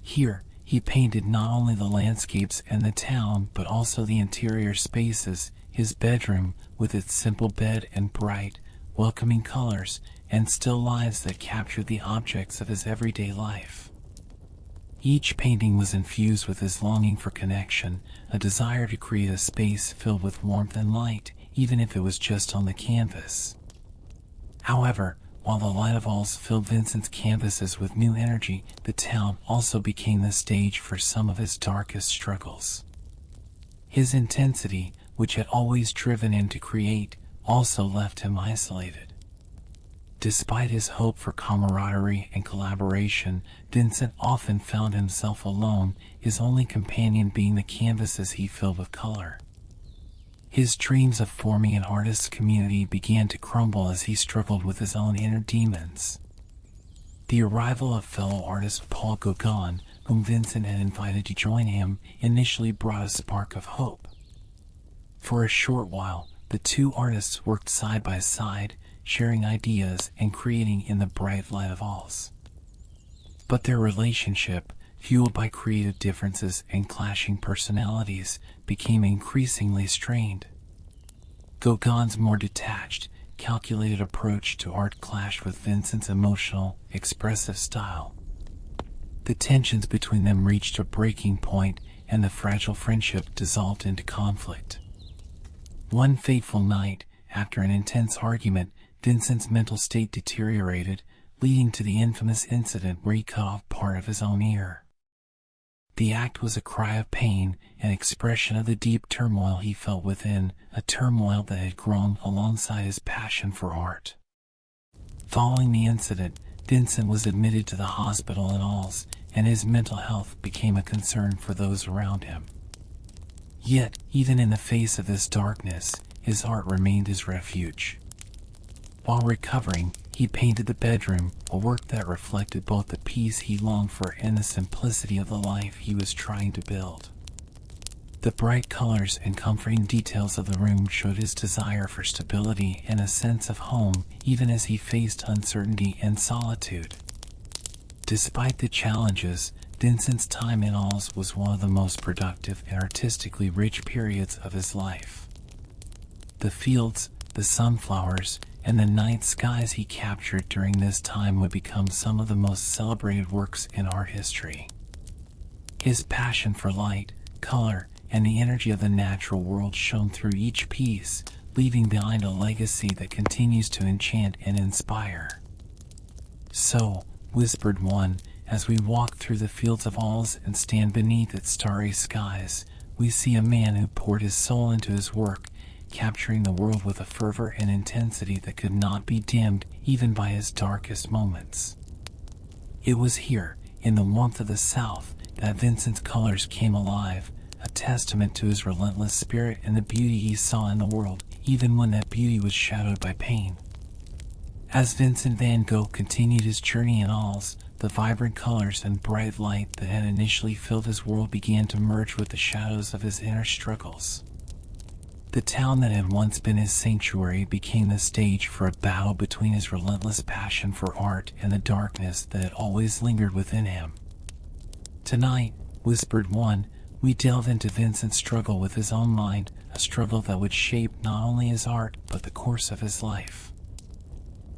Here, he painted not only the landscapes and the town, but also the interior spaces, his bedroom, with its simple bed and bright, welcoming colors, and still lives that captured the objects of his everyday life. Each painting was infused with his longing for connection, a desire to create a space filled with warmth and light, even if it was just on the canvas. However, while the light of Arles filled Vincent's canvases with new energy, the town also became the stage for some of his darkest struggles. His intensity, which had always driven him to create, also left him isolated. Despite his hope for camaraderie and collaboration, Vincent often found himself alone, his only companion being the canvases he filled with color. His dreams of forming an artist's community began to crumble as he struggled with his own inner demons. The arrival of fellow artist Paul Gauguin, whom Vincent had invited to join him, initially brought a spark of hope. For a short while, the two artists worked side by side, sharing ideas and creating in the bright light of Arles. But their relationship, fueled by creative differences and clashing personalities, became increasingly strained. Gauguin's more detached, calculated approach to art clashed with Vincent's emotional, expressive style. The tensions between them reached a breaking point, and the fragile friendship dissolved into conflict. One fateful night, after an intense argument, Vincent's mental state deteriorated, leading to the infamous incident where he cut off part of his own ear. The act was a cry of pain, an expression of the deep turmoil he felt within, a turmoil that had grown alongside his passion for art. Following the incident, Vincent was admitted to the hospital in Arles, and his mental health became a concern for those around him. Yet, even in the face of this darkness, his art remained his refuge. While recovering, he painted the bedroom, a work that reflected both the peace he longed for and the simplicity of the life he was trying to build. The bright colors and comforting details of the room showed his desire for stability and a sense of home, even as he faced uncertainty and solitude. Despite the challenges, Vincent's time in Arles was one of the most productive and artistically rich periods of his life. The fields, the sunflowers, and the night skies he captured during this time would become some of the most celebrated works in art history. His passion for light, color, and the energy of the natural world shone through each piece, leaving behind a legacy that continues to enchant and inspire. "So," whispered one, "as we walk through the fields of Arles and stand beneath its starry skies, we see a man who poured his soul into his work, capturing the world with a fervor and intensity that could not be dimmed even by his darkest moments." It was here, in the warmth of the South, that Vincent's colors came alive, a testament to his relentless spirit and the beauty he saw in the world, even when that beauty was shadowed by pain. As Vincent van Gogh continued his journey in Arles, the vibrant colors and bright light that had initially filled his world began to merge with the shadows of his inner struggles. The town that had once been his sanctuary became the stage for a battle between his relentless passion for art and the darkness that had always lingered within him. "Tonight," whispered one, "we delve into Vincent's struggle with his own mind, a struggle that would shape not only his art but the course of his life."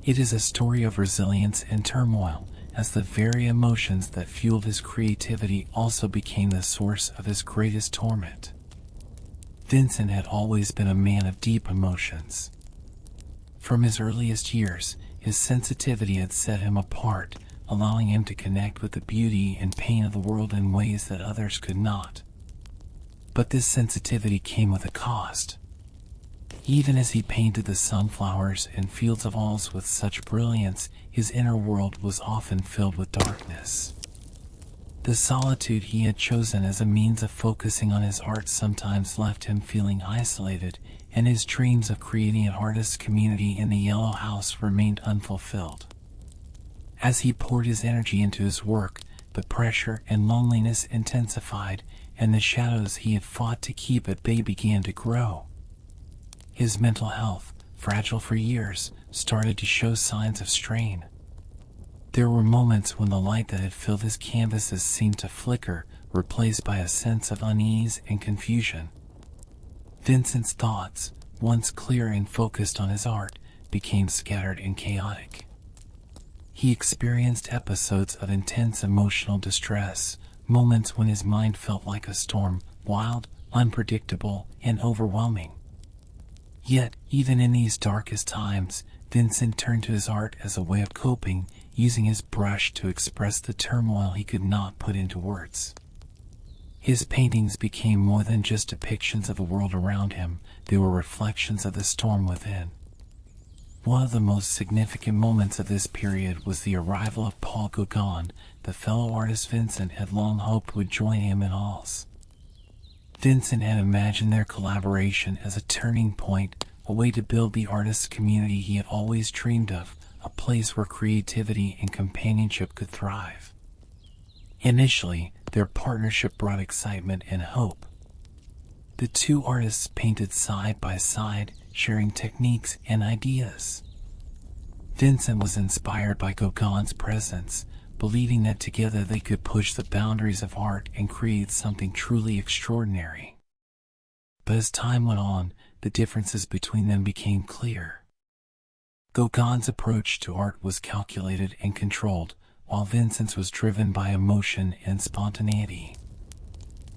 It is a story of resilience and turmoil, as the very emotions that fueled his creativity also became the source of his greatest torment. Vincent had always been a man of deep emotions. From his earliest years, his sensitivity had set him apart, allowing him to connect with the beauty and pain of the world in ways that others could not. But this sensitivity came with a cost. Even as he painted the sunflowers and fields of Arles with such brilliance, his inner world was often filled with darkness. The solitude he had chosen as a means of focusing on his art sometimes left him feeling isolated, and his dreams of creating an artist's community in the Yellow House remained unfulfilled. As he poured his energy into his work, the pressure and loneliness intensified, and the shadows he had fought to keep at bay began to grow. His mental health, fragile for years, started to show signs of strain. There were moments when the light that had filled his canvases seemed to flicker, replaced by a sense of unease and confusion. Vincent's thoughts, once clear and focused on his art, became scattered and chaotic. He experienced episodes of intense emotional distress, moments when his mind felt like a storm, wild, unpredictable, and overwhelming. Yet, even in these darkest times, Vincent turned to his art as a way of coping, using his brush to express the turmoil he could not put into words. His paintings became more than just depictions of the world around him, they were reflections of the storm within. One of the most significant moments of this period was the arrival of Paul Gauguin, the fellow artist Vincent had long hoped would join him in Arles. Vincent had imagined their collaboration as a turning point, a way to build the artist's community he had always dreamed of, a place where creativity and companionship could thrive. Initially, their partnership brought excitement and hope. The two artists painted side by side, sharing techniques and ideas. Vincent was inspired by Gauguin's presence, believing that together they could push the boundaries of art and create something truly extraordinary. But as time went on, the differences between them became clear. Gauguin's approach to art was calculated and controlled, while Vincent's was driven by emotion and spontaneity.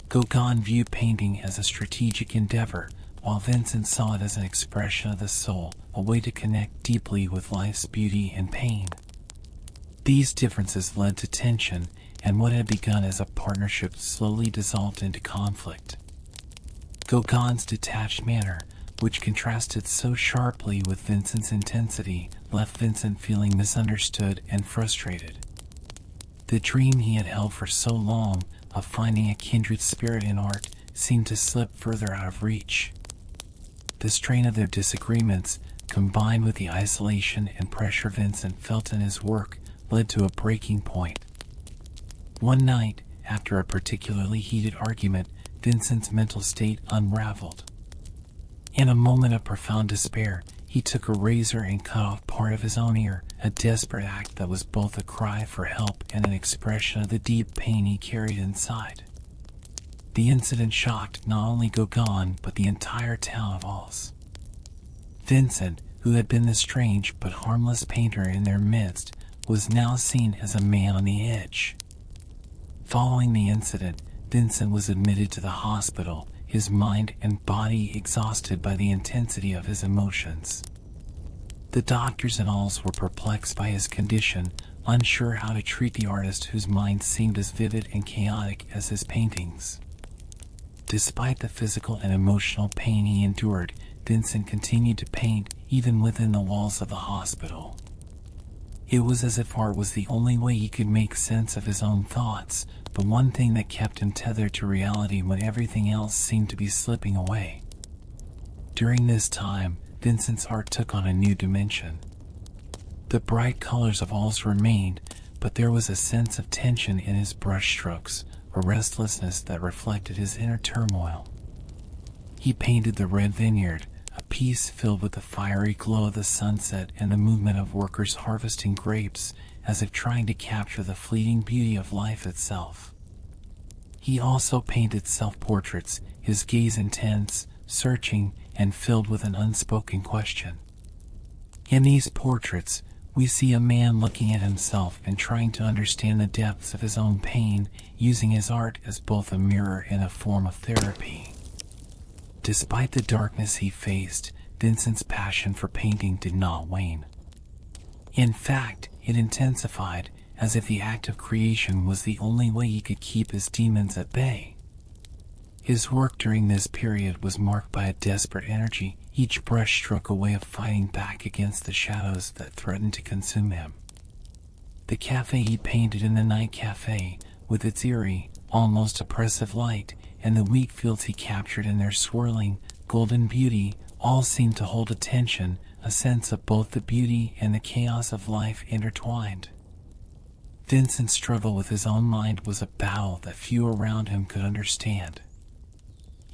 Gauguin viewed painting as a strategic endeavor, while Vincent saw it as an expression of the soul, a way to connect deeply with life's beauty and pain. These differences led to tension, and what had begun as a partnership slowly dissolved into conflict. Gauguin's detached manner, which contrasted so sharply with Vincent's intensity, left Vincent feeling misunderstood and frustrated. The dream he had held for so long of finding a kindred spirit in art seemed to slip further out of reach. The strain of their disagreements, combined with the isolation and pressure Vincent felt in his work, led to a breaking point. One night, after a particularly heated argument, Vincent's mental state unraveled. In a moment of profound despair, he took a razor and cut off part of his own ear, a desperate act that was both a cry for help and an expression of the deep pain he carried inside. The incident shocked not only Gauguin but the entire town of Arles. Vincent, who had been the strange but harmless painter in their midst, was now seen as a man on the edge. Following the incident, Vincent was admitted to the hospital, his mind and body exhausted by the intensity of his emotions. The doctors in Arles were perplexed by his condition, unsure how to treat the artist whose mind seemed as vivid and chaotic as his paintings. Despite the physical and emotional pain he endured, Vincent continued to paint even within the walls of the hospital. It was as if art was the only way he could make sense of his own thoughts, the one thing that kept him tethered to reality when everything else seemed to be slipping away. During this time, Vincent's art took on a new dimension. The bright colors of Arles remained, but there was a sense of tension in his brushstrokes, a restlessness that reflected his inner turmoil. He painted the Red Vineyard, a piece filled with the fiery glow of the sunset and the movement of workers harvesting grapes, as if trying to capture the fleeting beauty of life itself. He also painted self-portraits, his gaze intense, searching, and filled with an unspoken question. In these portraits, we see a man looking at himself and trying to understand the depths of his own pain, using his art as both a mirror and a form of therapy. Despite the darkness he faced, Vincent's passion for painting did not wane. In fact, it intensified, as if the act of creation was the only way he could keep his demons at bay. His work during this period was marked by a desperate energy, each brushstroke a way of fighting back against the shadows that threatened to consume him. The cafe he painted in the night cafe, with its eerie, almost oppressive light, and the wheat fields he captured in their swirling, golden beauty, all seemed to hold attention, a sense of both the beauty and the chaos of life intertwined. Vincent's struggle with his own mind was a battle that few around him could understand.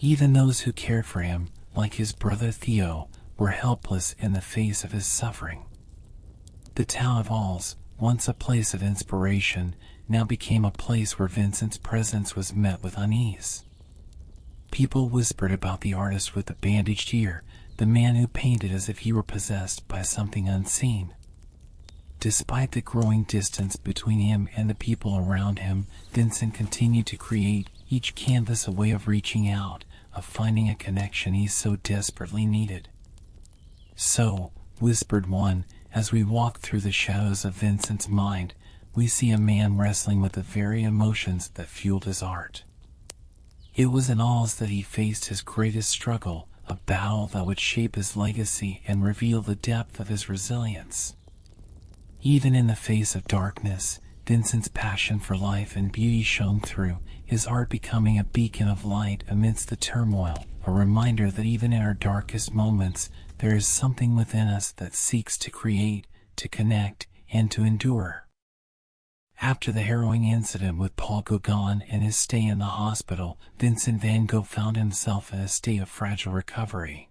Even those who cared for him, like his brother Theo, were helpless in the face of his suffering. The town of Arles, once a place of inspiration, now became a place where Vincent's presence was met with unease. People whispered about the artist with the bandaged ear, the man who painted as if he were possessed by something unseen. Despite the growing distance between him and the people around him, Vincent continued to create, each canvas a way of reaching out, of finding a connection he so desperately needed. "So," whispered one, "as we walk through the shadows of Vincent's mind, we see a man wrestling with the very emotions that fueled his art." It was in Arles that he faced his greatest struggle, a battle that would shape his legacy and reveal the depth of his resilience. Even in the face of darkness, Vincent's passion for life and beauty shone through, his art becoming a beacon of light amidst the turmoil, a reminder that even in our darkest moments, there is something within us that seeks to create, to connect, and to endure. After the harrowing incident with Paul Gauguin and his stay in the hospital, Vincent van Gogh found himself in a state of fragile recovery.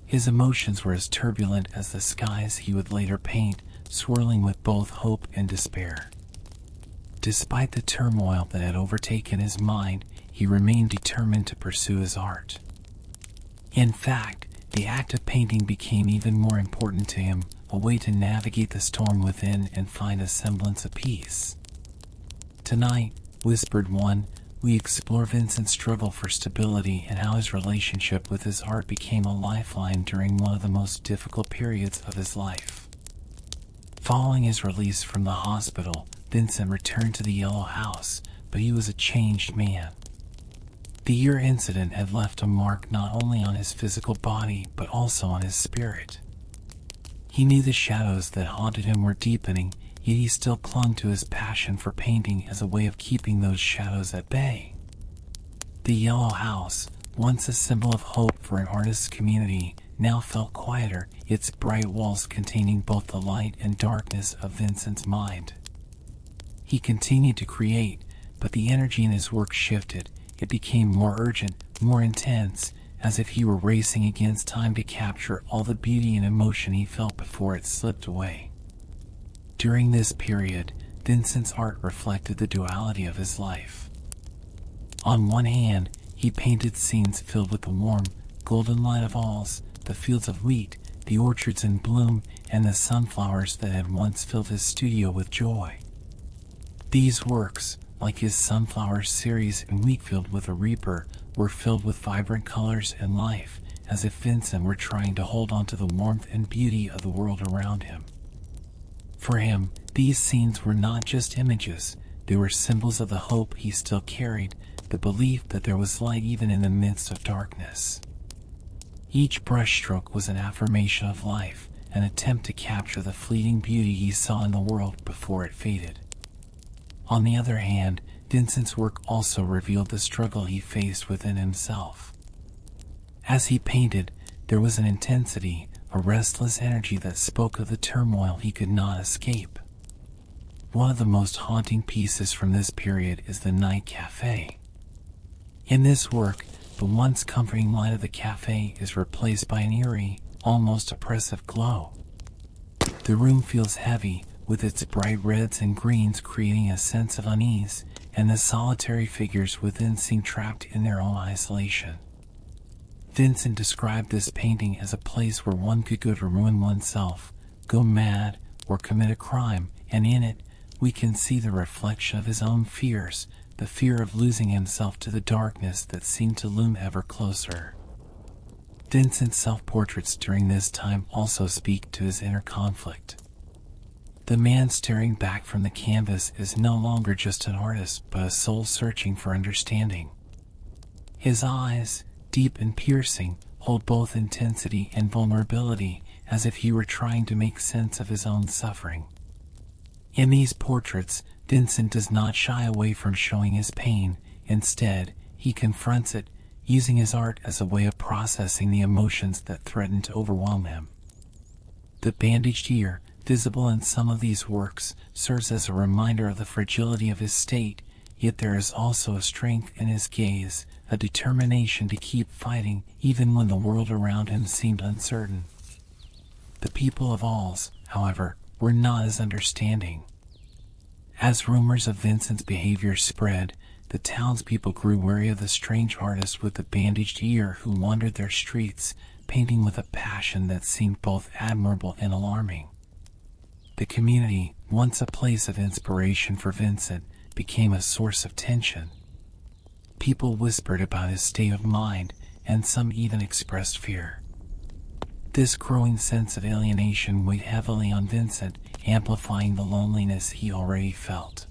His emotions were as turbulent as the skies he would later paint, swirling with both hope and despair. Despite the turmoil that had overtaken his mind, he remained determined to pursue his art. In fact, the act of painting became even more important to him, a way to navigate the storm within and find a semblance of peace. Tonight, Whispered One, we explore Vincent's struggle for stability and how his relationship with his art became a lifeline during one of the most difficult periods of his life. Following his release from the hospital, Vincent returned to the Yellow House, but he was a changed man. The year incident had left a mark not only on his physical body, but also on his spirit. He knew the shadows that haunted him were deepening, yet he still clung to his passion for painting as a way of keeping those shadows at bay. The Yellow House, once a symbol of hope for an artist's community, now felt quieter, its bright walls containing both the light and darkness of Vincent's mind. He continued to create, but the energy in his work shifted. It became more urgent, more intense, as if he were racing against time to capture all the beauty and emotion he felt before it slipped away. During this period, Vincent's art reflected the duality of his life. On one hand, he painted scenes filled with the warm, golden light of Arles, the fields of wheat, the orchards in bloom, and the sunflowers that had once filled his studio with joy. These works, like his Sunflower series in Wheatfield with a Reaper, were filled with vibrant colors and life, as if Vincent were trying to hold on to the warmth and beauty of the world around him. For him, these scenes were not just images, they were symbols of the hope he still carried, the belief that there was light even in the midst of darkness. Each brushstroke was an affirmation of life, an attempt to capture the fleeting beauty he saw in the world before it faded. On the other hand, Vincent's work also revealed the struggle he faced within himself. As he painted, there was an intensity, a restless energy that spoke of the turmoil he could not escape. One of the most haunting pieces from this period is the Night Café. In this work, the once comforting light of the cafe is replaced by an eerie, almost oppressive glow. The room feels heavy, with its bright reds and greens creating a sense of unease, and the solitary figures within seem trapped in their own isolation. Vincent described this painting as a place where one could go to ruin oneself, go mad, or commit a crime, and in it, we can see the reflection of his own fears, the fear of losing himself to the darkness that seemed to loom ever closer. Vincent's self-portraits during this time also speak to his inner conflict. The man staring back from the canvas is no longer just an artist, but a soul searching for understanding. His eyes, deep and piercing, hold both intensity and vulnerability, as if he were trying to make sense of his own suffering. In these portraits, Vincent does not shy away from showing his pain. Instead, he confronts it, using his art as a way of processing the emotions that threaten to overwhelm him. The bandaged ear, visible in some of these works, serves as a reminder of the fragility of his state, yet there is also a strength in his gaze, a determination to keep fighting even when the world around him seemed uncertain. The people of Arles, however, were not as understanding. As rumors of Vincent's behavior spread, the townspeople grew wary of the strange artist with the bandaged ear who wandered their streets, painting with a passion that seemed both admirable and alarming. The community, once a place of inspiration for Vincent, became a source of tension. People whispered about his state of mind, and some even expressed fear. This growing sense of alienation weighed heavily on Vincent, amplifying the loneliness he already felt.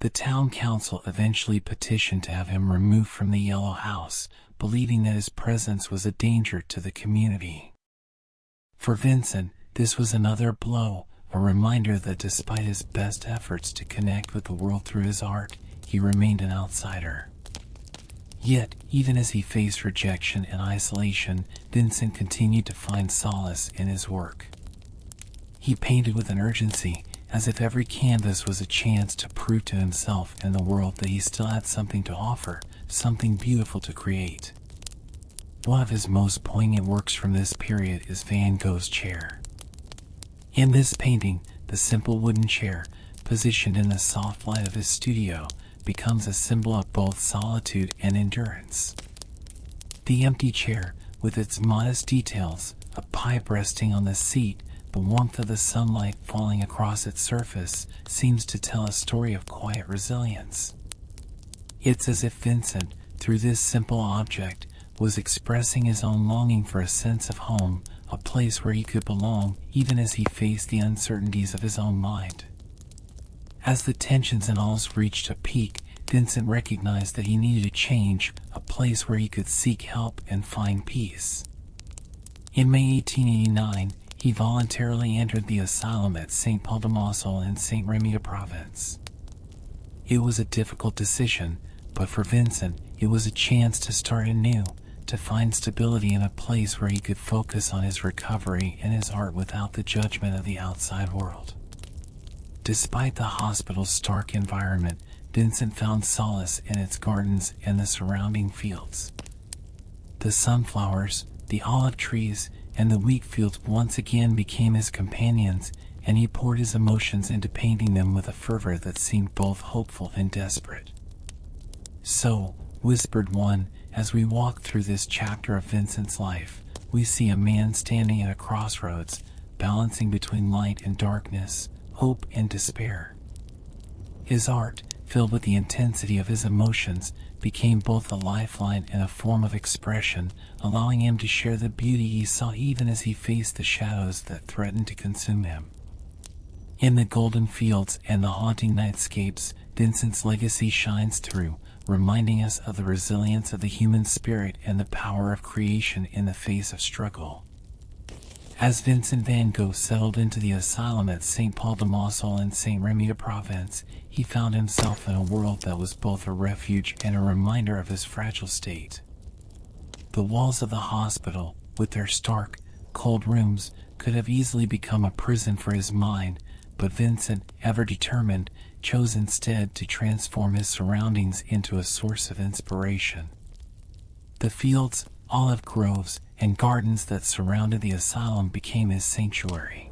The town council eventually petitioned to have him removed from the Yellow House, believing that his presence was a danger to the community. For Vincent, this was another blow, a reminder that despite his best efforts to connect with the world through his art, he remained an outsider. Yet, even as he faced rejection and isolation, Vincent continued to find solace in his work. He painted with an urgency, as if every canvas was a chance to prove to himself and the world that he still had something to offer, something beautiful to create. One of his most poignant works from this period is Van Gogh's chair. In this painting, the simple wooden chair, positioned in the soft light of his studio, becomes a symbol of both solitude and endurance. The empty chair, with its modest details, a pipe resting on the seat, the warmth of the sunlight falling across its surface, seems to tell a story of quiet resilience. It's as if Vincent, through this simple object, was expressing his own longing for a sense of home, a place where he could belong, even as he faced the uncertainties of his own mind. As the tensions in Arles reached a peak, Vincent recognized that he needed a change, a place where he could seek help and find peace. In May 1889, he voluntarily entered the asylum at Saint-Paul-de-Mausole in Saint-Rémy province. It was a difficult decision, but for Vincent, it was a chance to start anew, to find stability in a place where he could focus on his recovery and his art without the judgment of the outside world. Despite the hospital's stark environment, Vincent found solace in its gardens and the surrounding fields. The sunflowers, the olive trees, and the wheat fields once again became his companions, and he poured his emotions into painting them with a fervor that seemed both hopeful and desperate. "So," whispered one, "as we walk through this chapter of Vincent's life, we see a man standing at a crossroads, balancing between light and darkness, hope and despair." His art, filled with the intensity of his emotions, became both a lifeline and a form of expression, allowing him to share the beauty he saw even as he faced the shadows that threatened to consume him. In the golden fields and the haunting nightscapes, Vincent's legacy shines through, reminding us of the resilience of the human spirit and the power of creation in the face of struggle. As Vincent van Gogh settled into the asylum at Saint-Paul-de-Mausole in Saint-Rémy province, he found himself in a world that was both a refuge and a reminder of his fragile state. The walls of the hospital, with their stark, cold rooms, could have easily become a prison for his mind, but Vincent, ever determined, chose instead to transform his surroundings into a source of inspiration. The fields, olive groves, and gardens that surrounded the asylum became his sanctuary.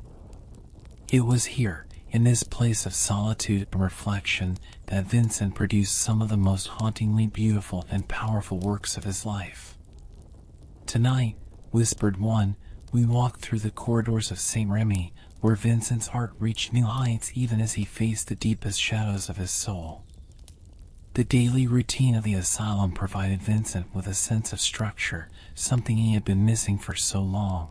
It was here, in this place of solitude and reflection, that Vincent produced some of the most hauntingly beautiful and powerful works of his life. "Tonight," whispered one, "we walk through the corridors of Saint-Rémy, where Vincent's art reached new heights even as he faced the deepest shadows of his soul." The daily routine of the asylum provided Vincent with a sense of structure, something he had been missing for so long.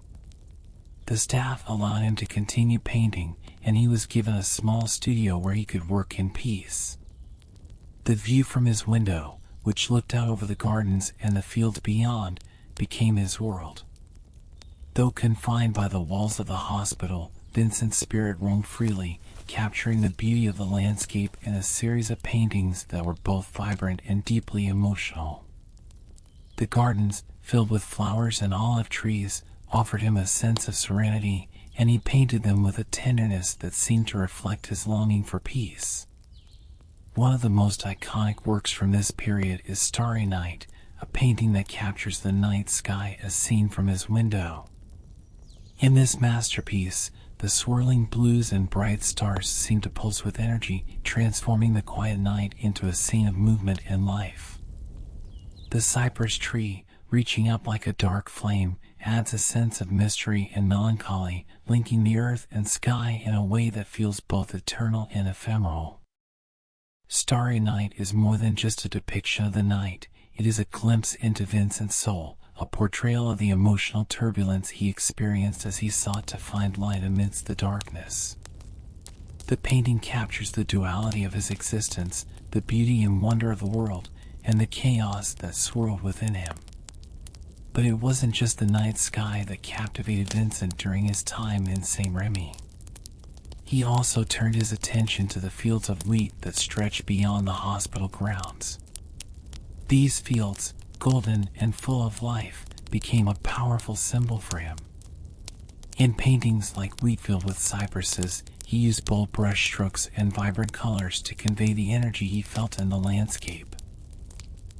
The staff allowed him to continue painting, and he was given a small studio where he could work in peace. The view from his window, which looked out over the gardens and the fields beyond, became his world. Though confined by the walls of the hospital, Vincent's spirit roamed freely, capturing the beauty of the landscape in a series of paintings that were both vibrant and deeply emotional. The gardens, filled with flowers and olive trees, offered him a sense of serenity, and he painted them with a tenderness that seemed to reflect his longing for peace. One of the most iconic works from this period is Starry Night, a painting that captures the night sky as seen from his window. In this masterpiece, the swirling blues and bright stars seem to pulse with energy, transforming the quiet night into a scene of movement and life. The cypress tree, reaching up like a dark flame, adds a sense of mystery and melancholy, linking the earth and sky in a way that feels both eternal and ephemeral. Starry Night is more than just a depiction of the night, it is a glimpse into Vincent's soul, a portrayal of the emotional turbulence he experienced as he sought to find light amidst the darkness. The painting captures the duality of his existence, the beauty and wonder of the world, and the chaos that swirled within him. But it wasn't just the night sky that captivated Vincent during his time in Saint-Rémy. He also turned his attention to the fields of wheat that stretched beyond the hospital grounds. These fields, golden and full of life, became a powerful symbol for him. In paintings like Wheatfield with Cypresses, he used bold brushstrokes and vibrant colors to convey the energy he felt in the landscape.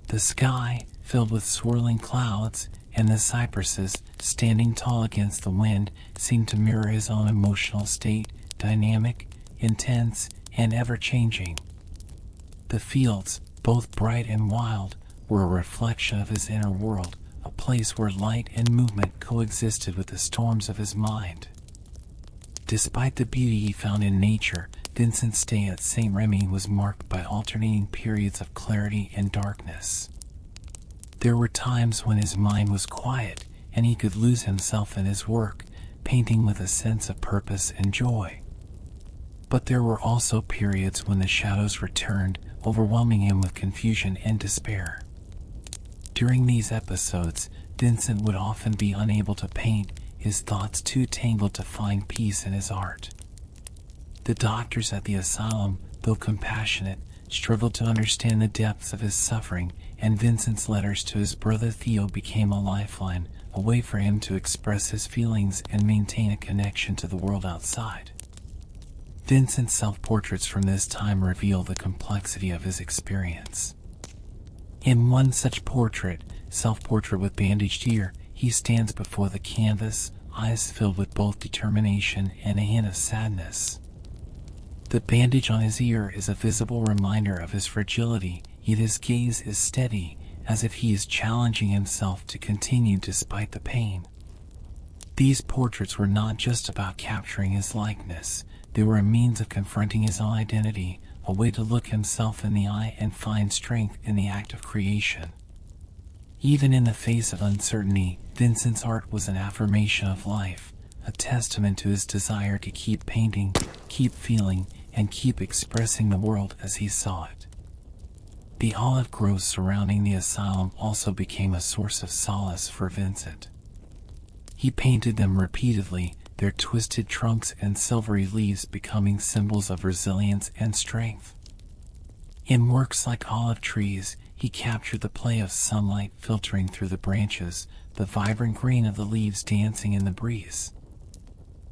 The sky, filled with swirling clouds, and the cypresses, standing tall against the wind, seemed to mirror his own emotional state, dynamic, intense, and ever-changing. The fields, both bright and wild, were a reflection of his inner world, a place where light and movement coexisted with the storms of his mind. Despite the beauty he found in nature, Vincent's stay at Saint-Rémy was marked by alternating periods of clarity and darkness. There were times when his mind was quiet and he could lose himself in his work, painting with a sense of purpose and joy. But there were also periods when the shadows returned, overwhelming him with confusion and despair. During these episodes, Vincent would often be unable to paint, his thoughts too tangled to find peace in his art. The doctors at the asylum, though compassionate, struggled to understand the depths of his suffering, and Vincent's letters to his brother Theo became a lifeline, a way for him to express his feelings and maintain a connection to the world outside. Vincent's self-portraits from this time reveal the complexity of his experience. In one such portrait, self-portrait with bandaged ear, he stands before the canvas, eyes filled with both determination and a hint of sadness. The bandage on his ear is a visible reminder of his fragility, yet his gaze is steady, as if he is challenging himself to continue despite the pain. These portraits were not just about capturing his likeness, they were a means of confronting his own identity, a way to look himself in the eye and find strength in the act of creation. Even in the face of uncertainty, Vincent's art was an affirmation of life, a testament to his desire to keep painting, keep feeling, and keep expressing the world as he saw it. The olive groves surrounding the asylum also became a source of solace for Vincent. He painted them repeatedly, their twisted trunks and silvery leaves becoming symbols of resilience and strength. In works like Olive Trees, he captured the play of sunlight filtering through the branches, the vibrant green of the leaves dancing in the breeze.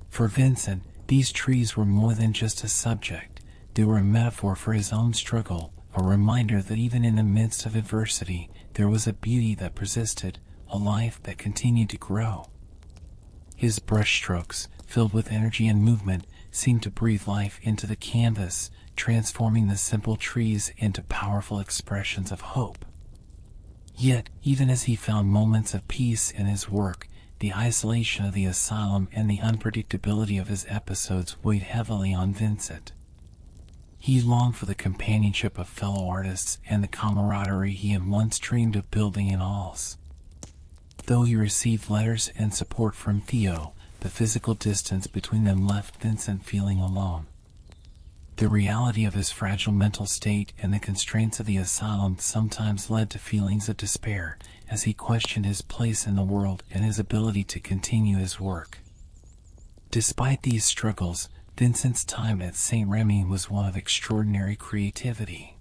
For Vincent, these trees were more than just a subject, they were a metaphor for his own struggle, a reminder that even in the midst of adversity, there was a beauty that persisted, a life that continued to grow. His brushstrokes, filled with energy and movement, seemed to breathe life into the canvas, transforming the simple trees into powerful expressions of hope. Yet, even as he found moments of peace in his work, the isolation of the asylum and the unpredictability of his episodes weighed heavily on Vincent. He longed for the companionship of fellow artists and the camaraderie he had once dreamed of building in Arles. Though he received letters and support from Theo, the physical distance between them left Vincent feeling alone. The reality of his fragile mental state and the constraints of the asylum sometimes led to feelings of despair as he questioned his place in the world and his ability to continue his work. Despite these struggles, Vincent's time at Saint-Rémy was one of extraordinary creativity.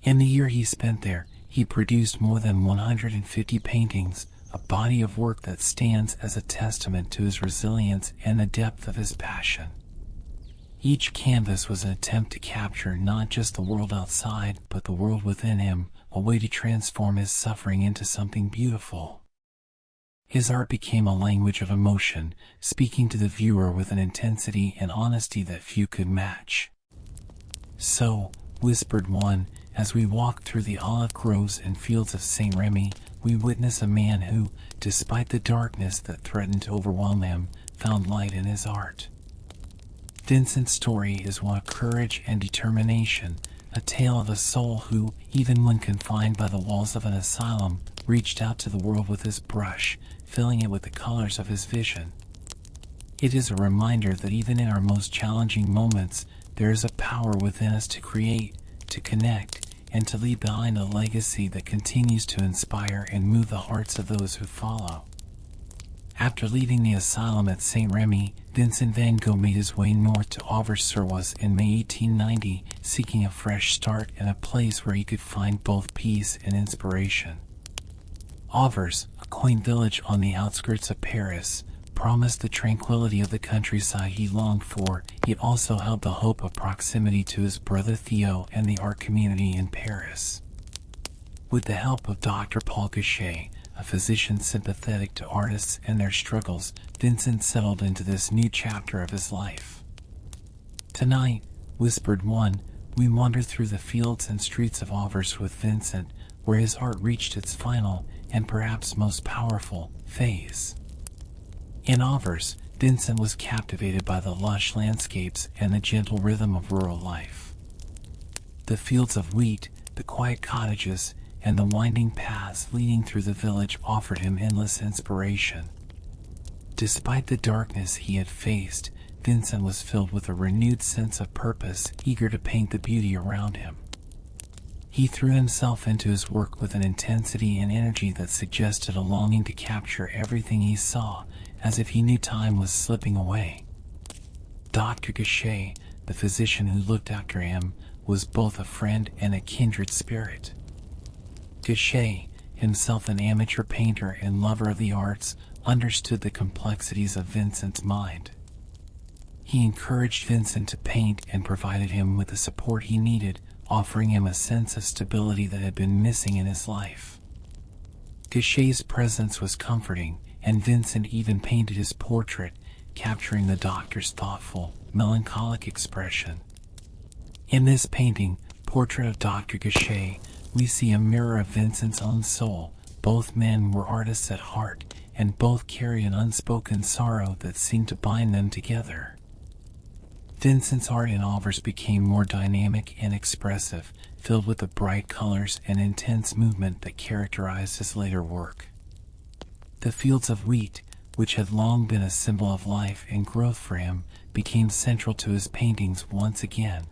In the year he spent there, he produced more than 150 paintings, a body of work that stands as a testament to his resilience and the depth of his passion. Each canvas was an attempt to capture not just the world outside, but the world within him, a way to transform his suffering into something beautiful. His art became a language of emotion, speaking to the viewer with an intensity and honesty that few could match. "So," whispered one, "as we walk through the olive groves and fields of Saint-Rémy, we witness a man who, despite the darkness that threatened to overwhelm him, found light in his art." Vincent's story is one of courage and determination, a tale of a soul who, even when confined by the walls of an asylum, reached out to the world with his brush, filling it with the colors of his vision. It is a reminder that even in our most challenging moments, there is a power within us to create, to connect, and to leave behind a legacy that continues to inspire and move the hearts of those who follow. After leaving the asylum at Saint-Rémy, Vincent van Gogh made his way north to Arles in May 1890, seeking a fresh start and a place where he could find both peace and inspiration. Arles, a quaint village on the outskirts of Paris, promised the tranquility of the countryside he longed for. He also held the hope of proximity to his brother Theo and the art community in Paris. With the help of Dr. Paul Gachet, a physician sympathetic to artists and their struggles, Vincent settled into this new chapter of his life. Tonight, whispered one, we wander through the fields and streets of Arles with Vincent, where his art reached its final, and perhaps most powerful, phase. In Arles, Vincent was captivated by the lush landscapes and the gentle rhythm of rural life. The fields of wheat, the quiet cottages, and the winding paths leading through the village offered him endless inspiration. Despite the darkness he had faced, Vincent was filled with a renewed sense of purpose, eager to paint the beauty around him. He threw himself into his work with an intensity and energy that suggested a longing to capture everything he saw, as if he knew time was slipping away. Dr. Gachet, the physician who looked after him, was both a friend and a kindred spirit. Gachet, himself an amateur painter and lover of the arts, understood the complexities of Vincent's mind. He encouraged Vincent to paint and provided him with the support he needed, offering him a sense of stability that had been missing in his life. Gachet's presence was comforting, and Vincent even painted his portrait, capturing the doctor's thoughtful, melancholic expression. In this painting, Portrait of Dr. Gachet, we see a mirror of Vincent's own soul. Both men were artists at heart, and both carried an unspoken sorrow that seemed to bind them together. Vincent's art in Arles became more dynamic and expressive, filled with the bright colors and intense movement that characterized his later work. The fields of wheat, which had long been a symbol of life and growth for him, became central to his paintings once again.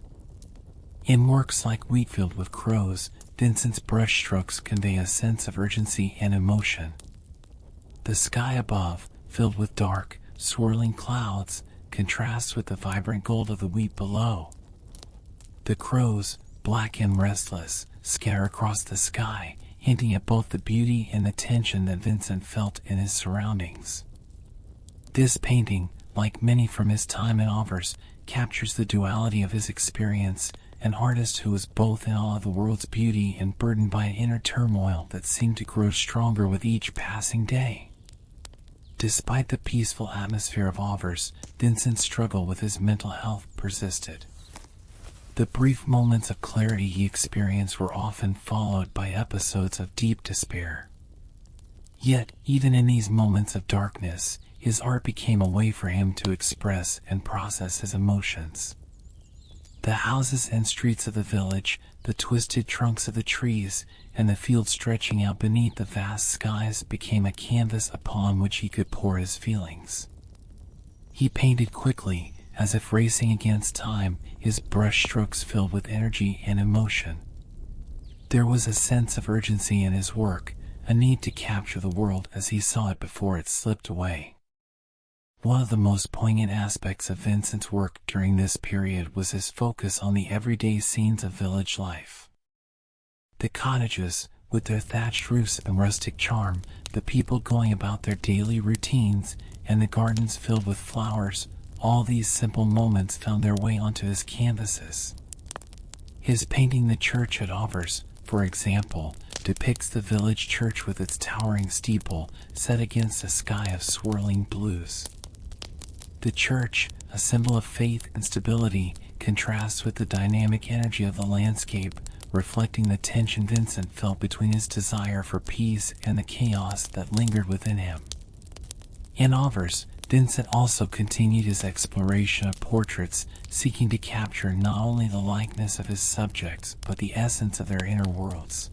In works like Wheatfield with Crows, Vincent's brushstrokes convey a sense of urgency and emotion. The sky above, filled with dark, swirling clouds, contrasts with the vibrant gold of the wheat below. The crows, black and restless, scatter across the sky, hinting at both the beauty and the tension that Vincent felt in his surroundings. This painting, like many from his time in Arles, captures the duality of his experience, an artist who was both in awe of the world's beauty and burdened by an inner turmoil that seemed to grow stronger with each passing day. Despite the peaceful atmosphere of Arles, Vincent's struggle with his mental health persisted. The brief moments of clarity he experienced were often followed by episodes of deep despair. Yet, even in these moments of darkness, his art became a way for him to express and process his emotions. The houses and streets of the village, the twisted trunks of the trees, and the fields stretching out beneath the vast skies became a canvas upon which he could pour his feelings. He painted quickly, as if racing against time, his brushstrokes filled with energy and emotion. There was a sense of urgency in his work, a need to capture the world as he saw it before it slipped away. One of the most poignant aspects of Vincent's work during this period was his focus on the everyday scenes of village life. The cottages, with their thatched roofs and rustic charm, the people going about their daily routines, and the gardens filled with flowers, all these simple moments found their way onto his canvases. His painting The Church at Arles, for example, depicts the village church with its towering steeple set against a sky of swirling blues. The church, a symbol of faith and stability, contrasts with the dynamic energy of the landscape, reflecting the tension Vincent felt between his desire for peace and the chaos that lingered within him. In Arles, Vincent also continued his exploration of portraits, seeking to capture not only the likeness of his subjects, but the essence of their inner worlds.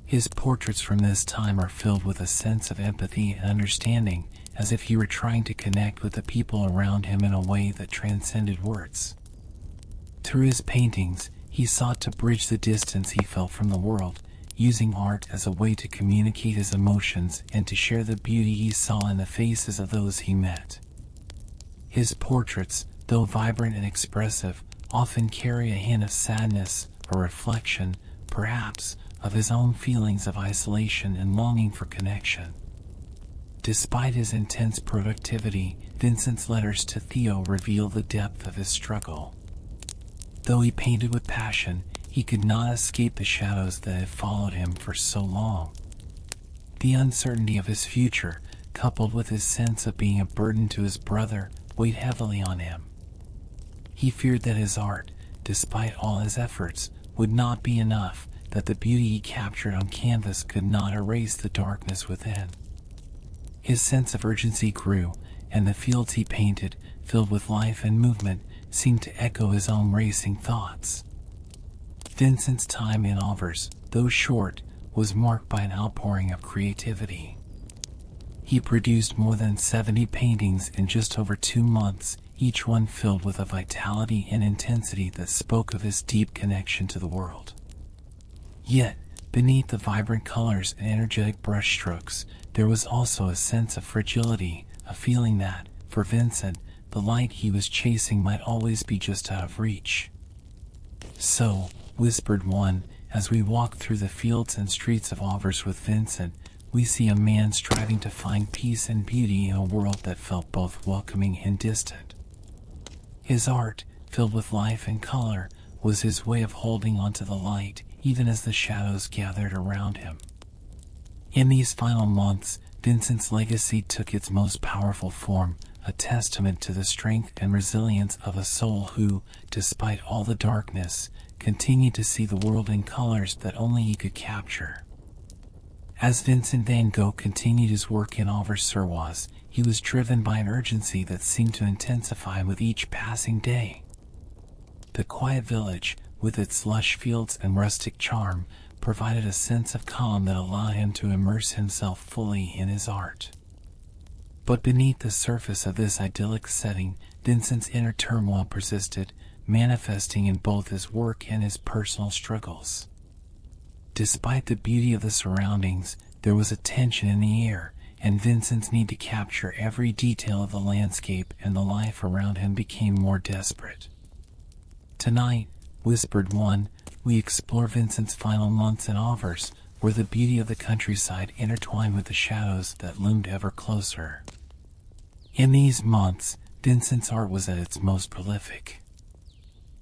His portraits from this time are filled with a sense of empathy and understanding, as if he were trying to connect with the people around him in a way that transcended words. Through his paintings, He sought to bridge the distance he felt from the world, using art as a way to communicate his emotions and to share the beauty he saw in the faces of those he met. His portraits, though vibrant and expressive, often carry a hint of sadness, a reflection, perhaps, of his own feelings of isolation and longing for connection. Despite his intense productivity, Vincent's letters to Theo reveal the depth of his struggle. Though he painted with passion, he could not escape the shadows that had followed him for so long. The uncertainty of his future, coupled with his sense of being a burden to his brother, weighed heavily on him. He feared that his art, despite all his efforts, would not be enough, that the beauty he captured on canvas could not erase the darkness within. His sense of urgency grew, and the fields he painted, filled with life and movement, seemed to echo his own racing thoughts. Vincent's time in Arles, though short, was marked by an outpouring of creativity. He produced more than 70 paintings in just over 2 months, each one filled with a vitality and intensity that spoke of his deep connection to the world. Yet, beneath the vibrant colors and energetic brushstrokes, there was also a sense of fragility, a feeling that, for Vincent, the light he was chasing might always be just out of reach. "So," whispered one, "as we walk through the fields and streets of Arles with Vincent, we see a man striving to find peace and beauty in a world that felt both welcoming and distant." His art, filled with life and color, was his way of holding onto the light, even as the shadows gathered around him. In these final months, Vincent's legacy took its most powerful form, a testament to the strength and resilience of a soul who, despite all the darkness, continued to see the world in colors that only he could capture. As Vincent van Gogh continued his work in Arles, he was driven by an urgency that seemed to intensify with each passing day. The quiet village, with its lush fields and rustic charm, provided a sense of calm that allowed him to immerse himself fully in his art. But beneath the surface of this idyllic setting, Vincent's inner turmoil persisted, manifesting in both his work and his personal struggles. Despite the beauty of the surroundings, there was a tension in the air, and Vincent's need to capture every detail of the landscape and the life around him became more desperate. "Tonight," whispered one, "we explore Vincent's final months in Arles, where the beauty of the countryside intertwined with the shadows that loomed ever closer." In these months, Vincent's art was at its most prolific.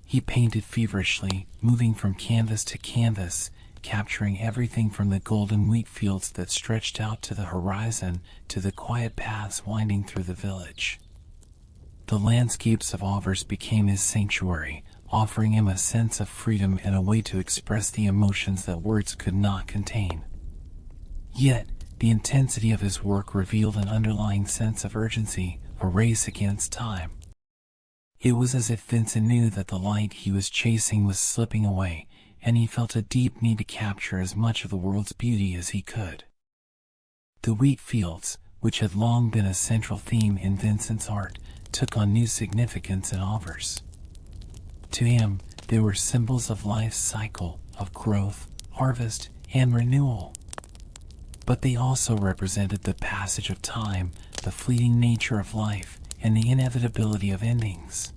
He painted feverishly, moving from canvas to canvas, capturing everything from the golden wheat fields that stretched out to the horizon to the quiet paths winding through the village. The landscapes of Arles became his sanctuary, offering him a sense of freedom and a way to express the emotions that words could not contain. Yet, the intensity of his work revealed an underlying sense of urgency, a race against time. It was as if Vincent knew that the light he was chasing was slipping away, and he felt a deep need to capture as much of the world's beauty as he could. The wheat fields, which had long been a central theme in Vincent's art, took on new significance in Arles. To him, they were symbols of life's cycle, of growth, harvest, and renewal. But they also represented the passage of time, the fleeting nature of life, and the inevitability of endings.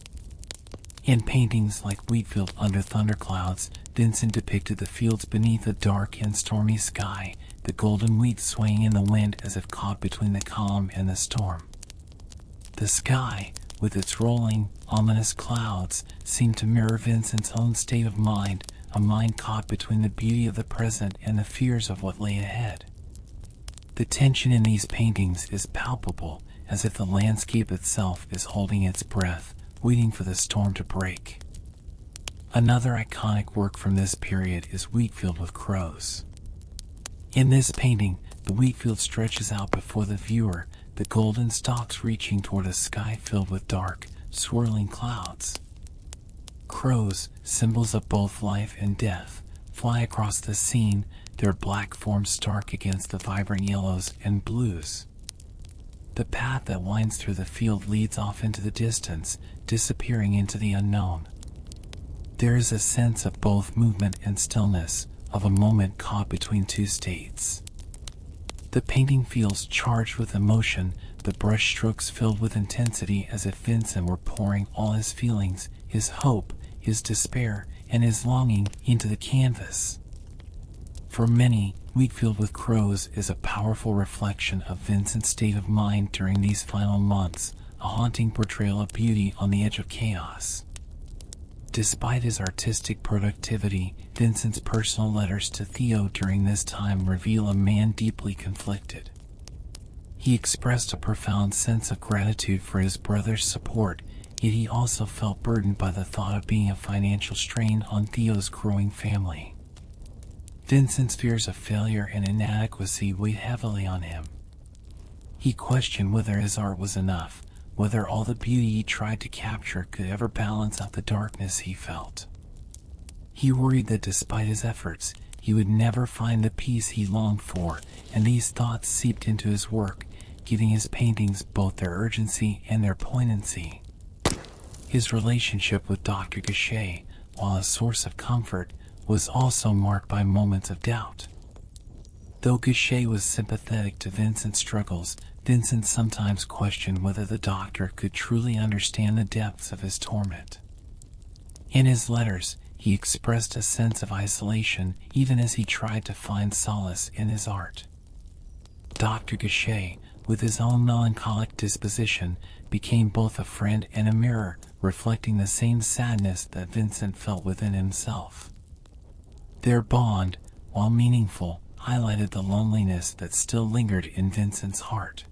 In paintings like Wheatfield Under Thunderclouds, Vincent depicted the fields beneath a dark and stormy sky, the golden wheat swaying in the wind as if caught between the calm and the storm. The sky, with its rolling, ominous clouds, seemed to mirror Vincent's own state of mind, a mind caught between the beauty of the present and the fears of what lay ahead. The tension in these paintings is palpable, as if the landscape itself is holding its breath, waiting for the storm to break. Another iconic work from this period is Wheatfield with Crows. In this painting, the wheatfield stretches out before the viewer, the golden stalks reaching toward a sky filled with dark, swirling clouds. Crows, symbols of both life and death, fly across the scene, their black forms stark against the vibrant yellows and blues. The path that winds through the field leads off into the distance, disappearing into the unknown. There is a sense of both movement and stillness, of a moment caught between two states. The painting feels charged with emotion, the brushstrokes filled with intensity, as if Vincent were pouring all his feelings, his hope, his despair, and his longing into the canvas. For many, Wheatfield with Crows is a powerful reflection of Vincent's state of mind during these final months, a haunting portrayal of beauty on the edge of chaos. Despite his artistic productivity, Vincent's personal letters to Theo during this time reveal a man deeply conflicted. He expressed a profound sense of gratitude for his brother's support, yet he also felt burdened by the thought of being a financial strain on Theo's growing family. Vincent's fears of failure and inadequacy weighed heavily on him. He questioned whether his art was enough, whether all the beauty he tried to capture could ever balance out the darkness he felt. He worried that despite his efforts, he would never find the peace he longed for, and these thoughts seeped into his work, giving his paintings both their urgency and their poignancy. His relationship with Dr. Gachet, while a source of comfort, was also marked by moments of doubt. Though Gachet was sympathetic to Vincent's struggles, Vincent sometimes questioned whether the doctor could truly understand the depths of his torment. In his letters, he expressed a sense of isolation even as he tried to find solace in his art. Dr. Gachet, with his own melancholic disposition, became both a friend and a mirror, reflecting the same sadness that Vincent felt within himself. Their bond, while meaningful, highlighted the loneliness that still lingered in Vincent's heart.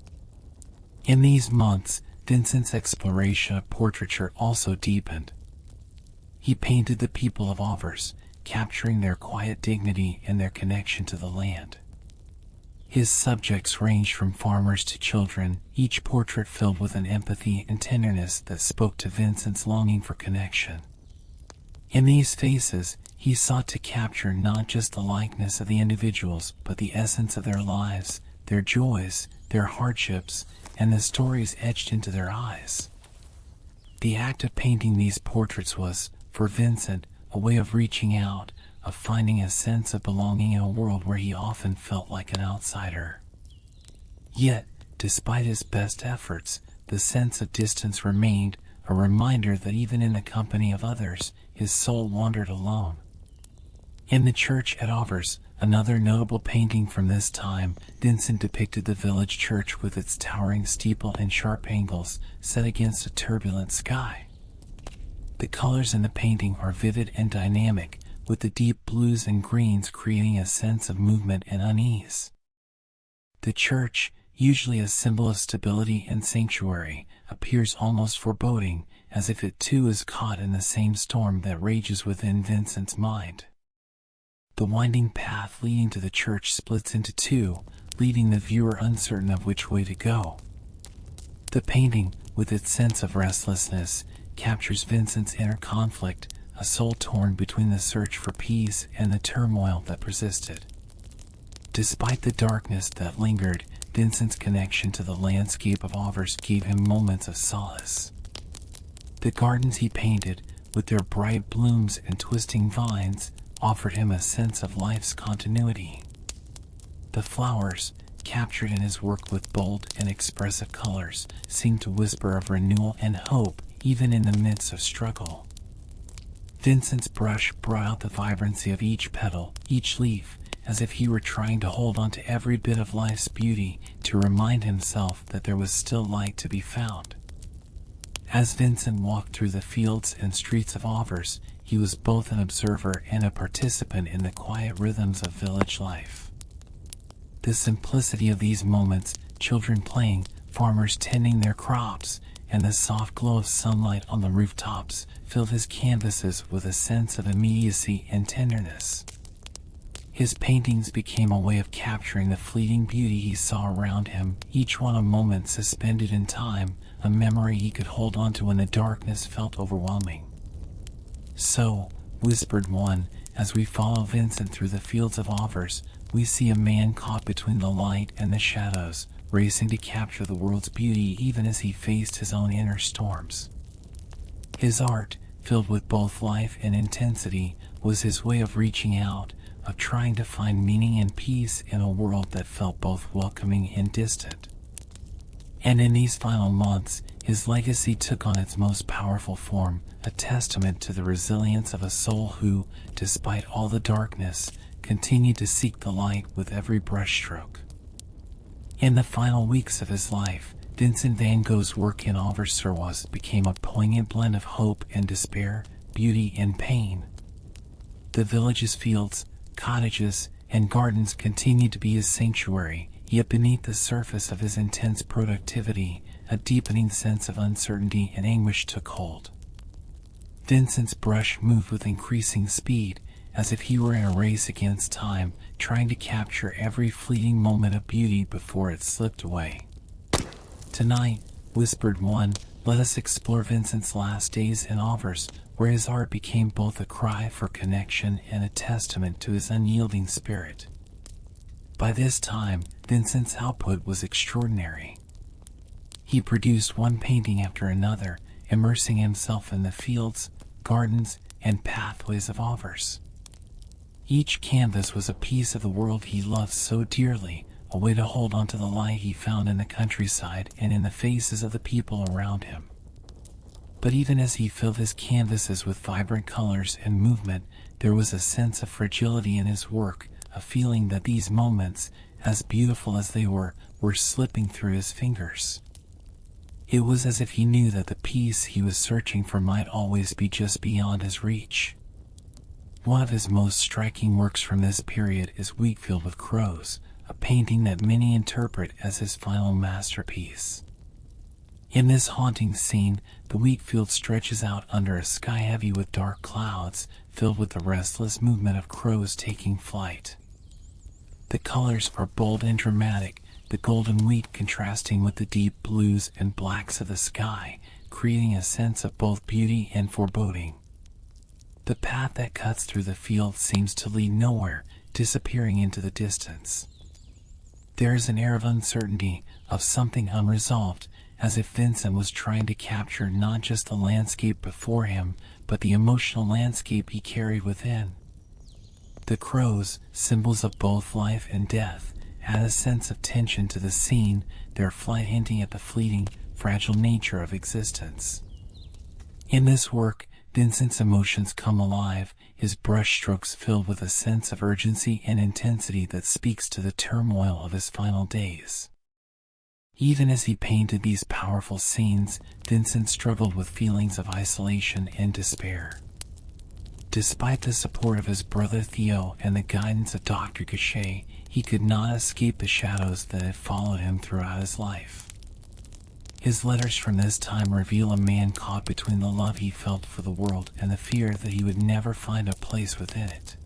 In these months, Vincent's exploration of portraiture also deepened. He painted the people of Arles, capturing their quiet dignity and their connection to the land. His subjects ranged from farmers to children, each portrait filled with an empathy and tenderness that spoke to Vincent's longing for connection. In these faces, he sought to capture not just the likeness of the individuals, but the essence of their lives, their joys, their hardships, and the stories etched into their eyes. The act of painting these portraits was, for Vincent, a way of reaching out, of finding a sense of belonging in a world where he often felt like an outsider. Yet, despite his best efforts, the sense of distance remained, a reminder that even in the company of others, his soul wandered alone. In the church at Arles, another notable painting from this time, Vincent depicted the village church with its towering steeple and sharp angles, set against a turbulent sky. The colors in the painting are vivid and dynamic, with the deep blues and greens creating a sense of movement and unease. The church, usually a symbol of stability and sanctuary, appears almost foreboding, as if it too is caught in the same storm that rages within Vincent's mind. The winding path leading to the church splits into two, leaving the viewer uncertain of which way to go. The painting, with its sense of restlessness, captures Vincent's inner conflict, a soul torn between the search for peace and the turmoil that persisted. Despite the darkness that lingered, Vincent's connection to the landscape of Arles gave him moments of solace. The gardens he painted, with their bright blooms and twisting vines, offered him a sense of life's continuity. The flowers, captured in his work with bold and expressive colors, seemed to whisper of renewal and hope even in the midst of struggle. Vincent's brush brought out the vibrancy of each petal, each leaf, as if he were trying to hold on to every bit of life's beauty to remind himself that there was still light to be found. As Vincent walked through the fields and streets of Arles, he was both an observer and a participant in the quiet rhythms of village life. The simplicity of these moments, children playing, farmers tending their crops, and the soft glow of sunlight on the rooftops, filled his canvases with a sense of immediacy and tenderness. His paintings became a way of capturing the fleeting beauty he saw around him, each one a moment suspended in time, a memory he could hold on to when the darkness felt overwhelming. "So," whispered one, as we follow Vincent through the fields of Arles, we see a man caught between the light and the shadows, racing to capture the world's beauty even as he faced his own inner storms. His art, filled with both life and intensity, was his way of reaching out, of trying to find meaning and peace in a world that felt both welcoming and distant. And in these final months, his legacy took on its most powerful form, a testament to the resilience of a soul who, despite all the darkness, continued to seek the light with every brushstroke. In the final weeks of his life, Vincent van Gogh's work in Arles became a poignant blend of hope and despair, beauty and pain. The village's fields, cottages, and gardens continued to be his sanctuary, yet beneath the surface of his intense productivity, a deepening sense of uncertainty and anguish took hold. Vincent's brush moved with increasing speed, as if he were in a race against time, trying to capture every fleeting moment of beauty before it slipped away. Tonight, whispered one, let us explore Vincent's last days in Arles, where his art became both a cry for connection and a testament to his unyielding spirit. By this time, Vincent's output was extraordinary. He produced one painting after another, immersing himself in the fields, gardens, and pathways of Arles. Each canvas was a piece of the world he loved so dearly, a way to hold on to the light he found in the countryside and in the faces of the people around him. But even as he filled his canvases with vibrant colors and movement, there was a sense of fragility in his work, a feeling that these moments, as beautiful as they were slipping through his fingers. It was as if he knew that the peace he was searching for might always be just beyond his reach. One of his most striking works from this period is Wheat Field with Crows, a painting that many interpret as his final masterpiece. In this haunting scene, the wheat field stretches out under a sky heavy with dark clouds, filled with the restless movement of crows taking flight. The colors are bold and dramatic, the golden wheat contrasting with the deep blues and blacks of the sky, creating a sense of both beauty and foreboding. The path that cuts through the field seems to lead nowhere, disappearing into the distance. There is an air of uncertainty, of something unresolved, as if Vincent was trying to capture not just the landscape before him, but the emotional landscape he carried within. The crows, symbols of both life and death, add a sense of tension to the scene, their flight hinting at the fleeting, fragile nature of existence. In this work, Vincent's emotions come alive, his brushstrokes filled with a sense of urgency and intensity that speaks to the turmoil of his final days. Even as he painted these powerful scenes, Vincent struggled with feelings of isolation and despair. Despite the support of his brother Theo and the guidance of Dr. Gachet, he could not escape the shadows that had followed him throughout his life. His letters from this time reveal a man caught between the love he felt for the world and the fear that he would never find a place within it.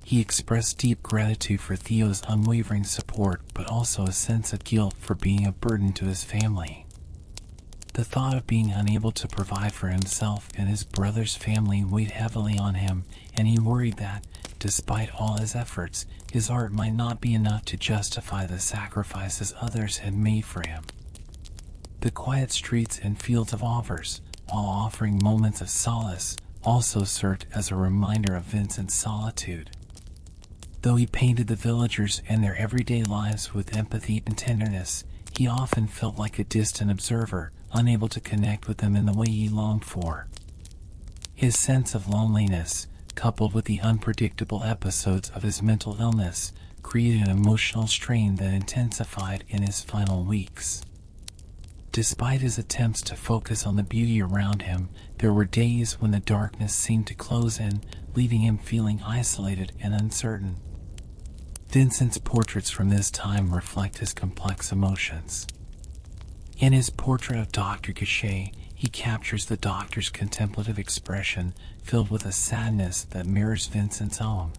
He expressed deep gratitude for Theo's unwavering support, but also a sense of guilt for being a burden to his family. The thought of being unable to provide for himself and his brother's family weighed heavily on him, and he worried that, despite all his efforts, his art might not be enough to justify the sacrifices others had made for him. The quiet streets and fields of Arles, while offering moments of solace, also served as a reminder of Vincent's solitude. Though he painted the villagers and their everyday lives with empathy and tenderness, he often felt like a distant observer, unable to connect with them in the way he longed for. His sense of loneliness, coupled with the unpredictable episodes of his mental illness, created an emotional strain that intensified in his final weeks. Despite his attempts to focus on the beauty around him, there were days when the darkness seemed to close in, leaving him feeling isolated and uncertain. Vincent's portraits from this time reflect his complex emotions. In his portrait of Dr. Gachet, he captures the doctor's contemplative expression, filled with a sadness that mirrors Vincent's own.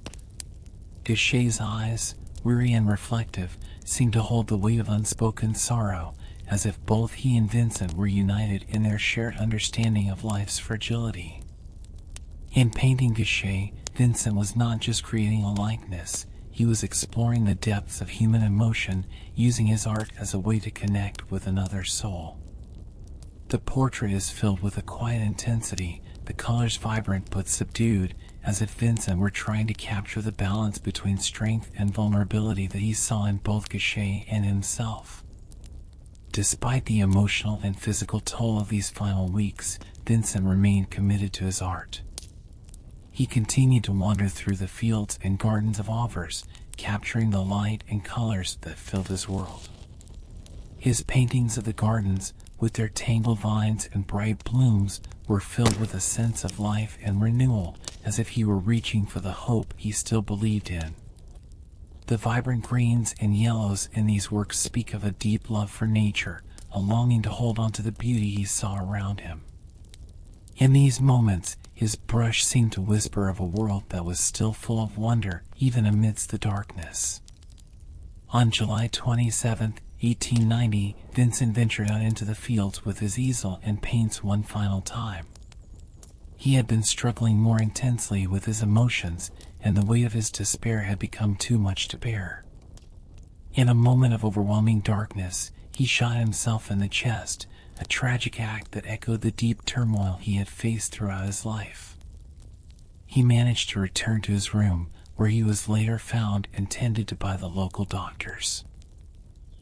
Gachet's eyes, weary and reflective, seem to hold the weight of unspoken sorrow, as if both he and Vincent were united in their shared understanding of life's fragility. In painting Gachet, Vincent was not just creating a likeness, he was exploring the depths of human emotion, using his art as a way to connect with another soul. The portrait is filled with a quiet intensity, the colors vibrant but subdued, as if Vincent were trying to capture the balance between strength and vulnerability that he saw in both Gachet and himself. Despite the emotional and physical toll of these final weeks, Vincent remained committed to his art. He continued to wander through the fields and gardens of Arles, capturing the light and colors that filled his world. His paintings of the gardens, with their tangled vines and bright blooms, were filled with a sense of life and renewal, as if he were reaching for the hope he still believed in. The vibrant greens and yellows in these works speak of a deep love for nature, a longing to hold on to the beauty he saw around him. In these moments, his brush seemed to whisper of a world that was still full of wonder, even amidst the darkness. On July 27, 1890, Vincent ventured out into the fields with his easel and paints one final time. He had been struggling more intensely with his emotions, and the weight of his despair had become too much to bear. In a moment of overwhelming darkness, he shot himself in the chest, a tragic act that echoed the deep turmoil he had faced throughout his life. He managed to return to his room, where he was later found and tended to by the local doctors.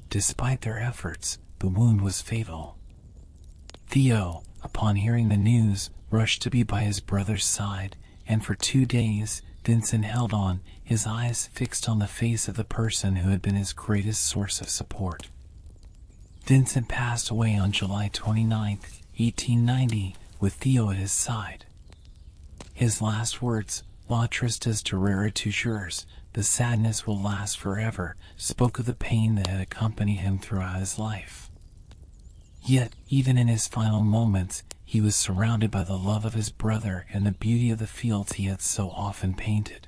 Despite their efforts, the wound was fatal. Theo, upon hearing the news, rushed to be by his brother's side, and for 2 days, Vincent held on, his eyes fixed on the face of the person who had been his greatest source of support. Vincent passed away on July 29, 1890, with Theo at his side. His last words, "La tristesse durera toujours," the sadness will last forever, spoke of the pain that had accompanied him throughout his life. Yet, even in his final moments, he was surrounded by the love of his brother and the beauty of the fields he had so often painted.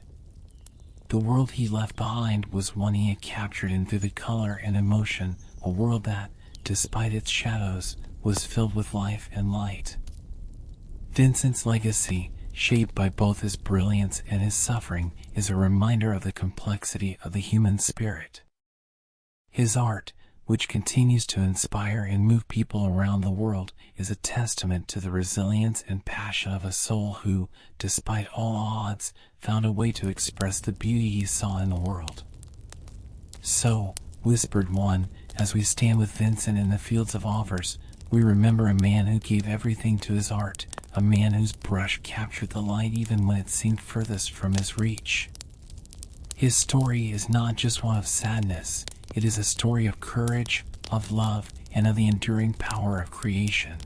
The world he left behind was one he had captured in vivid color and emotion, a world that, despite its shadows, was filled with life and light. Vincent's legacy, shaped by both his brilliance and his suffering, is a reminder of the complexity of the human spirit. His art, which continues to inspire and move people around the world, is a testament to the resilience and passion of a soul who, despite all odds, found a way to express the beauty he saw in the world. "So," whispered one, "as we stand with Vincent in the fields of Arles, we remember a man who gave everything to his art, a man whose brush captured the light even when it seemed furthest from his reach." His story is not just one of sadness, it is a story of courage, of love, and of the enduring power of creation.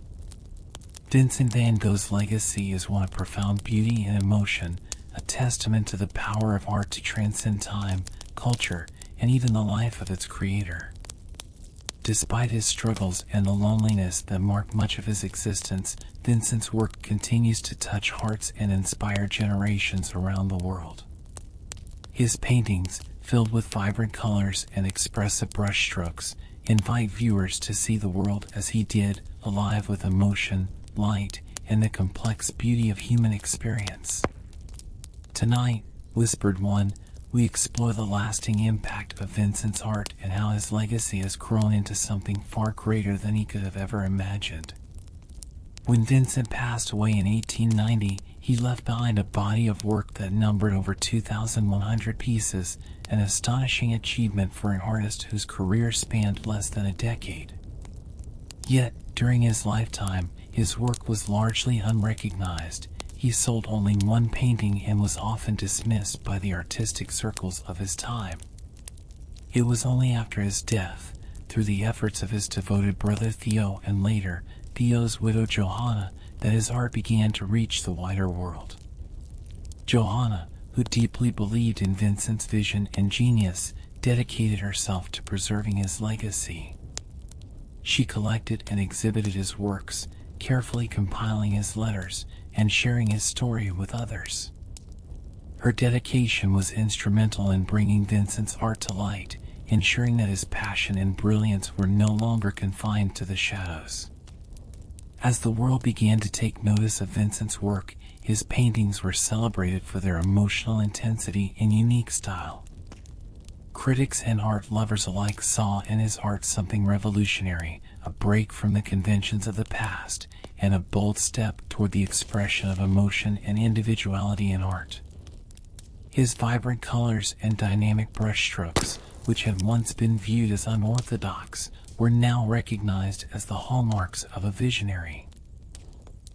Vincent van Gogh's legacy is one of profound beauty and emotion, a testament to the power of art to transcend time, culture, and even the life of its creator. Despite his struggles and the loneliness that marked much of his existence, Vincent's work continues to touch hearts and inspire generations around the world. His paintings, filled with vibrant colors and expressive brushstrokes, invite viewers to see the world as he did, alive with emotion, light, and the complex beauty of human experience. "Tonight," whispered one, "we explore the lasting impact of Vincent's art and how his legacy has grown into something far greater than he could have ever imagined." When Vincent passed away in 1890, he left behind a body of work that numbered over 2,100 pieces, an astonishing achievement for an artist whose career spanned less than a decade. Yet, during his lifetime, his work was largely unrecognized. He sold only one painting and was often dismissed by the artistic circles of his time. It was only after his death, through the efforts of his devoted brother Theo and later, Theo's widow Johanna, that his art began to reach the wider world. Johanna, who deeply believed in Vincent's vision and genius, dedicated herself to preserving his legacy. She collected and exhibited his works, carefully compiling his letters and sharing his story with others. Her dedication was instrumental in bringing Vincent's art to light, ensuring that his passion and brilliance were no longer confined to the shadows. As the world began to take notice of Vincent's work, his paintings were celebrated for their emotional intensity and unique style. Critics and art lovers alike saw in his art something revolutionary, a a break from the conventions of the past, and a bold step toward the expression of emotion and individuality in art. His vibrant colors and dynamic brushstrokes, which had once been viewed as unorthodox, were now recognized as the hallmarks of a visionary.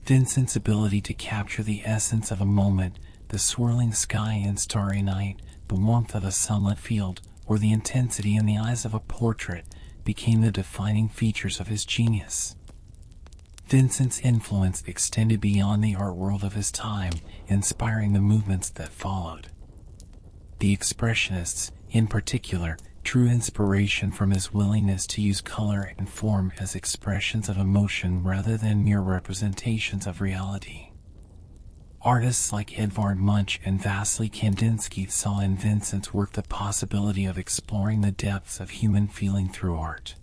Vincent's ability to capture the essence of a moment, the swirling sky in Starry Night, the warmth of a sunlit field, or the intensity in the eyes of a portrait, became the defining features of his genius. Vincent's influence extended beyond the art world of his time, inspiring the movements that followed. The Expressionists, in particular, drew inspiration from his willingness to use color and form as expressions of emotion rather than mere representations of reality. Artists like Edvard Munch and Vasily Kandinsky saw in Vincent's work the possibility of exploring the depths of human feeling through art.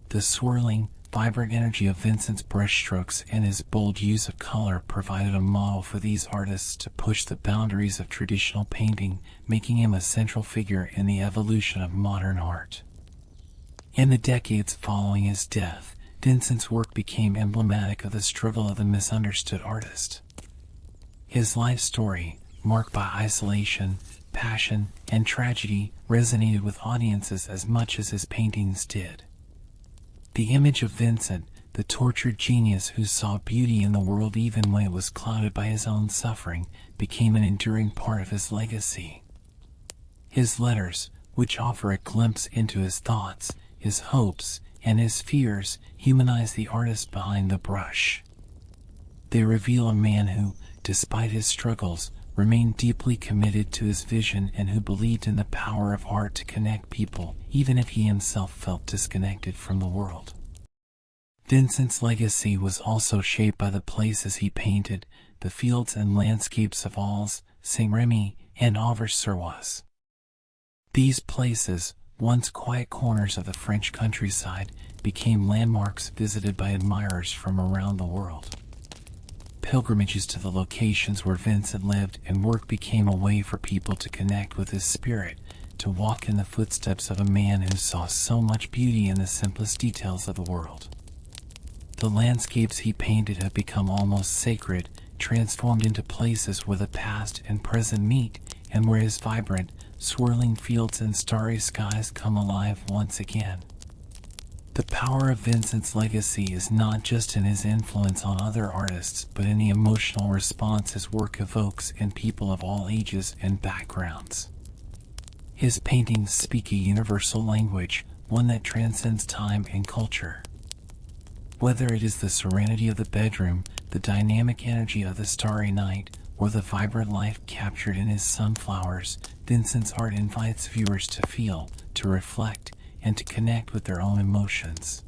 The swirling, vibrant energy of Vincent's brushstrokes and his bold use of color provided a model for these artists to push the boundaries of traditional painting, making him a central figure in the evolution of modern art. In the decades following his death, Vincent's work became emblematic of the struggle of the misunderstood artist. His life story, marked by isolation, passion, and tragedy, resonated with audiences as much as his paintings did. The image of Vincent, the tortured genius who saw beauty in the world even when it was clouded by his own suffering, became an enduring part of his legacy. His letters, which offer a glimpse into his thoughts, his hopes, and his fears, humanize the artist behind the brush. They reveal a man who, despite his struggles, remained deeply committed to his vision and who believed in the power of art to connect people, even if he himself felt disconnected from the world. Vincent's legacy was also shaped by the places he painted, the fields and landscapes of Arles, Saint-Rémy, and Auvers-sur-Oise. These places, once quiet corners of the French countryside, became landmarks visited by admirers from around the world. Pilgrimages to the locations where Vincent lived and worked became a way for people to connect with his spirit, to walk in the footsteps of a man who saw so much beauty in the simplest details of the world. The landscapes he painted have become almost sacred, transformed into places where the past and present meet, and where his vibrant, swirling fields and starry skies come alive once again. The power of Vincent's legacy is not just in his influence on other artists, but in the emotional response his work evokes in people of all ages and backgrounds. His paintings speak a universal language, one that transcends time and culture. Whether it is the serenity of the bedroom, the dynamic energy of the starry night, or the vibrant life captured in his sunflowers, Vincent's art invites viewers to feel, to reflect, and to connect with their own emotions.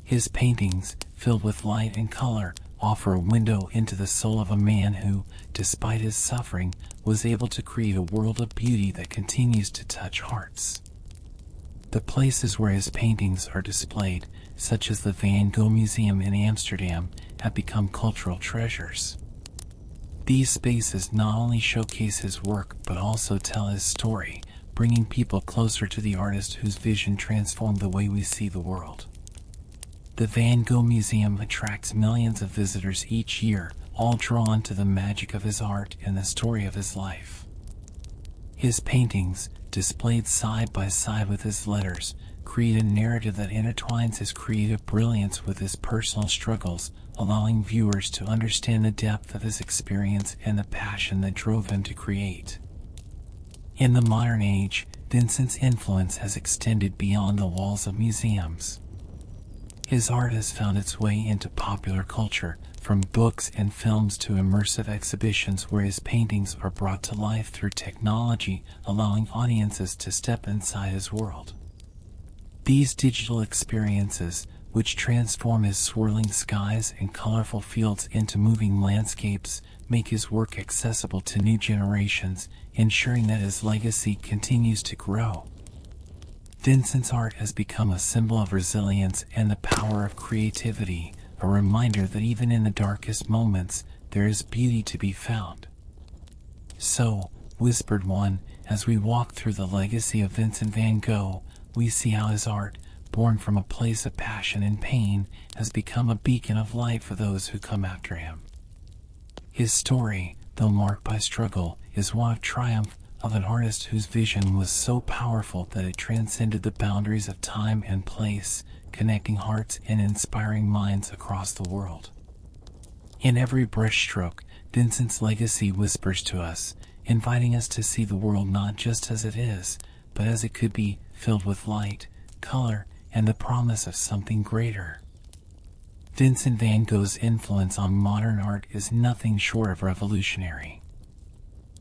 His paintings, filled with light and color, offer a window into the soul of a man who, despite his suffering, was able to create a world of beauty that continues to touch hearts. The places where his paintings are displayed, such as the Van Gogh Museum in Amsterdam, have become cultural treasures. These spaces not only showcase his work but also tell his story, bringing people closer to the artist whose vision transformed the way we see the world. The Van Gogh Museum attracts millions of visitors each year, all drawn to the magic of his art and the story of his life. His paintings, displayed side by side with his letters, create a narrative that intertwines his creative brilliance with his personal struggles, allowing viewers to understand the depth of his experience and the passion that drove him to create. In the modern age, Vincent's influence has extended beyond the walls of museums. His art has found its way into popular culture, from books and films to immersive exhibitions where his paintings are brought to life through technology, allowing audiences to step inside his world. These digital experiences, which transform his swirling skies and colorful fields into moving landscapes, make his work accessible to new generations, ensuring that his legacy continues to grow. Vincent's art has become a symbol of resilience and the power of creativity, a reminder that even in the darkest moments, there is beauty to be found. So, whispered one, as we walk through the legacy of Vincent van Gogh, we see how his art, born from a place of passion and pain, has become a beacon of light for those who come after him. His story, though marked by struggle, is one of triumph, of an artist whose vision was so powerful that it transcended the boundaries of time and place, connecting hearts and inspiring minds across the world. In every brushstroke, Vincent's legacy whispers to us, inviting us to see the world not just as it is, but as it could be, filled with light, color, and the promise of something greater. Vincent van Gogh's influence on modern art is nothing short of revolutionary.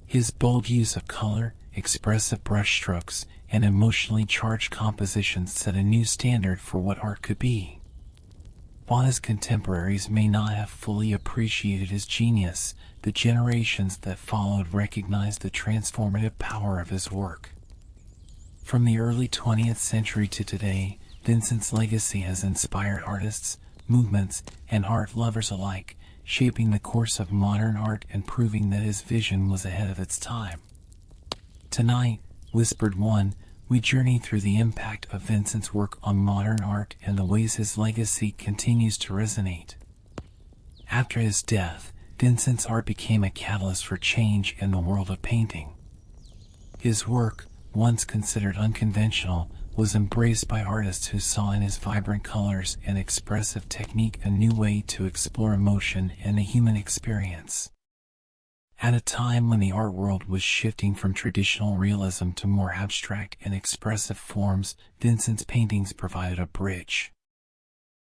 His bold use of color, expressive brushstrokes, and emotionally charged compositions set a new standard for what art could be. While his contemporaries may not have fully appreciated his genius, the generations that followed recognized the transformative power of his work. From the early 20th century to today, Vincent's legacy has inspired artists, movements, and art lovers alike, shaping the course of modern art and proving that his vision was ahead of its time. Tonight, Whispered One, we journey through the impact of Vincent's work on modern art and the ways his legacy continues to resonate. After his death, Vincent's art became a catalyst for change in the world of painting. His work, once considered unconventional, was embraced by artists who saw in his vibrant colors and expressive technique a new way to explore emotion and the human experience. At a time when the art world was shifting from traditional realism to more abstract and expressive forms, Vincent's paintings provided a bridge.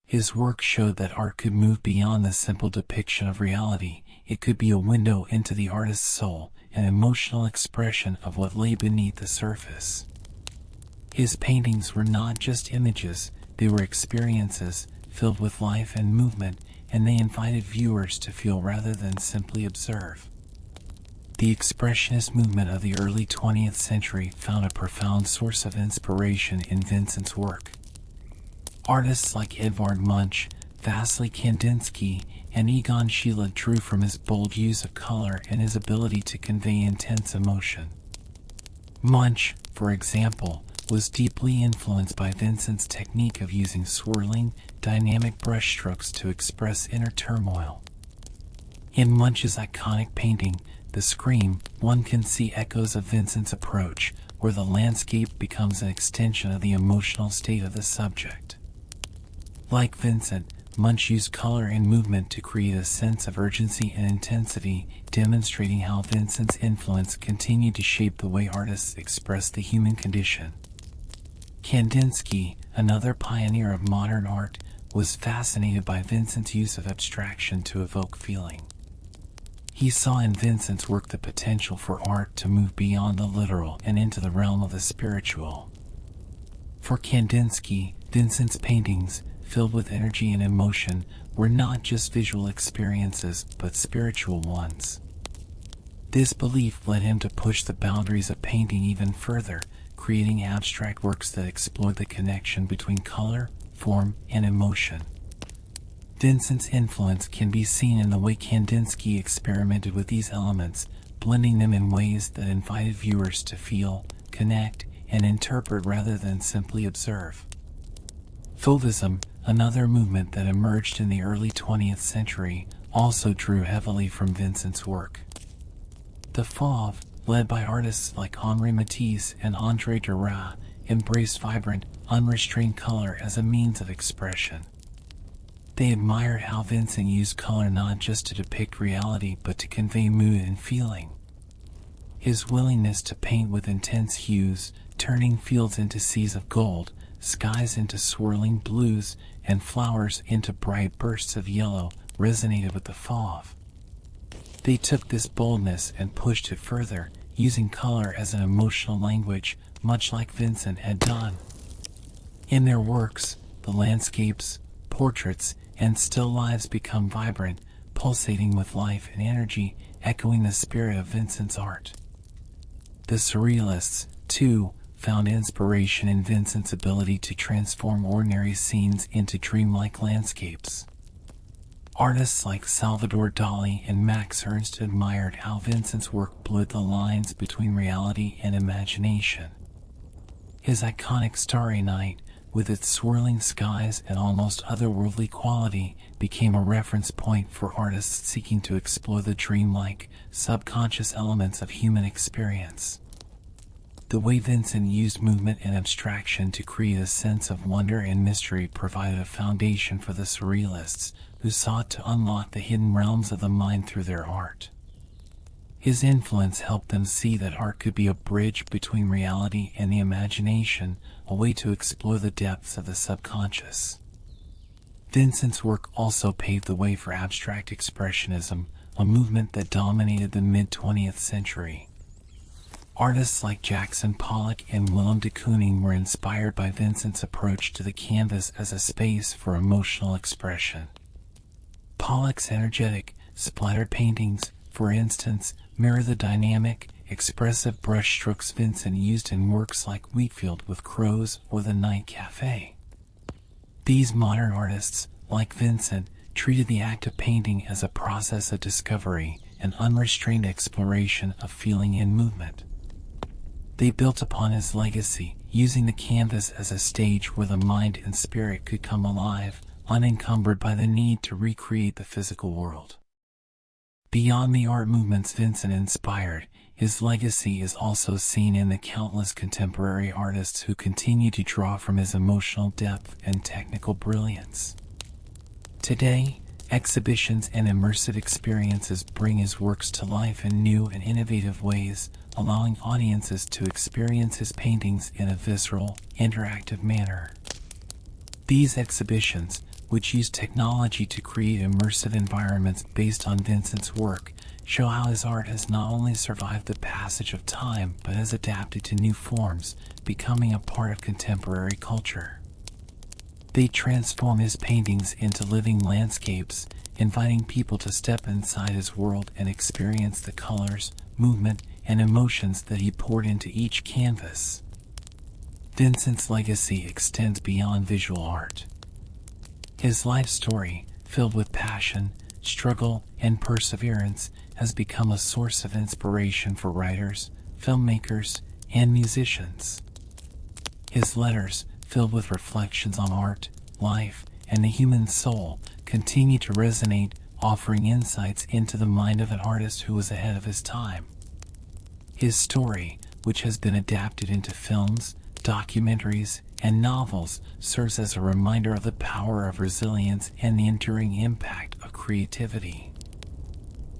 His work showed that art could move beyond the simple depiction of reality. It could be a window into the artist's soul, an emotional expression of what lay beneath the surface. His paintings were not just images, they were experiences, filled with life and movement, and they invited viewers to feel rather than simply observe. The Expressionist movement of the early 20th century found a profound source of inspiration in Vincent's work. Artists like Edvard Munch, Vasily Kandinsky, and Egon Schiele drew from his bold use of color and his ability to convey intense emotion. Munch, for example, was deeply influenced by Vincent's technique of using swirling, dynamic brushstrokes to express inner turmoil. In Munch's iconic painting, The Scream, one can see echoes of Vincent's approach, where the landscape becomes an extension of the emotional state of the subject. Like Vincent, Munch used color and movement to create a sense of urgency and intensity, demonstrating how Vincent's influence continued to shape the way artists express the human condition. Kandinsky, another pioneer of modern art, was fascinated by Vincent's use of abstraction to evoke feeling. He saw in Vincent's work the potential for art to move beyond the literal and into the realm of the spiritual. For Kandinsky, Vincent's paintings, filled with energy and emotion, were not just visual experiences but spiritual ones. This belief led him to push the boundaries of painting even further, creating abstract works that explored the connection between color, form, and emotion. Vincent's influence can be seen in the way Kandinsky experimented with these elements, blending them in ways that invited viewers to feel, connect, and interpret rather than simply observe. Fauvism, another movement that emerged in the early 20th century, also drew heavily from Vincent's work. The Fauve, led by artists like Henri Matisse and André Derain, embraced vibrant, unrestrained color as a means of expression. They admired how Vincent used color not just to depict reality but to convey mood and feeling. His willingness to paint with intense hues, turning fields into seas of gold, skies into swirling blues, and flowers into bright bursts of yellow, resonated with the Fauve. They took this boldness and pushed it further, using color as an emotional language, much like Vincent had done. In their works, the landscapes, portraits, and still lives become vibrant, pulsating with life and energy, echoing the spirit of Vincent's art. The Surrealists, too, found inspiration in Vincent's ability to transform ordinary scenes into dreamlike landscapes. Artists like Salvador Dali and Max Ernst admired how Vincent's work blurred the lines between reality and imagination. His iconic Starry Night, with its swirling skies and almost otherworldly quality, became a reference point for artists seeking to explore the dreamlike, subconscious elements of human experience. The way Vincent used movement and abstraction to create a sense of wonder and mystery provided a foundation for the surrealists who sought to unlock the hidden realms of the mind through their art. His influence helped them see that art could be a bridge between reality and the imagination, a way to explore the depths of the subconscious. Vincent's work also paved the way for abstract expressionism, a movement that dominated the mid-20th century. Artists like Jackson Pollock and Willem de Kooning were inspired by Vincent's approach to the canvas as a space for emotional expression. Pollock's energetic, splattered paintings, for instance, mirror the dynamic, expressive brushstrokes Vincent used in works like Wheatfield with Crows or The Night Cafe. These modern artists, like Vincent, treated the act of painting as a process of discovery, an unrestrained exploration of feeling and movement. They built upon his legacy, using the canvas as a stage where the mind and spirit could come alive, unencumbered by the need to recreate the physical world. Beyond the art movements Vincent inspired, his legacy is also seen in the countless contemporary artists who continue to draw from his emotional depth and technical brilliance. Today, exhibitions and immersive experiences bring his works to life in new and innovative ways, allowing audiences to experience his paintings in a visceral, interactive manner. These exhibitions, which use technology to create immersive environments based on Vincent's work, show how his art has not only survived the passage of time but has adapted to new forms, becoming a part of contemporary culture. They transform his paintings into living landscapes, inviting people to step inside his world and experience the colors, movement, and emotions that he poured into each canvas. Vincent's legacy extends beyond visual art. His life story, filled with passion, struggle, and perseverance, has become a source of inspiration for writers, filmmakers, and musicians. His letters, filled with reflections on art, life, and the human soul, continue to resonate, offering insights into the mind of an artist who was ahead of his time. His story, which has been adapted into films, documentaries, and novels, serves as a reminder of the power of resilience and the enduring impact of creativity.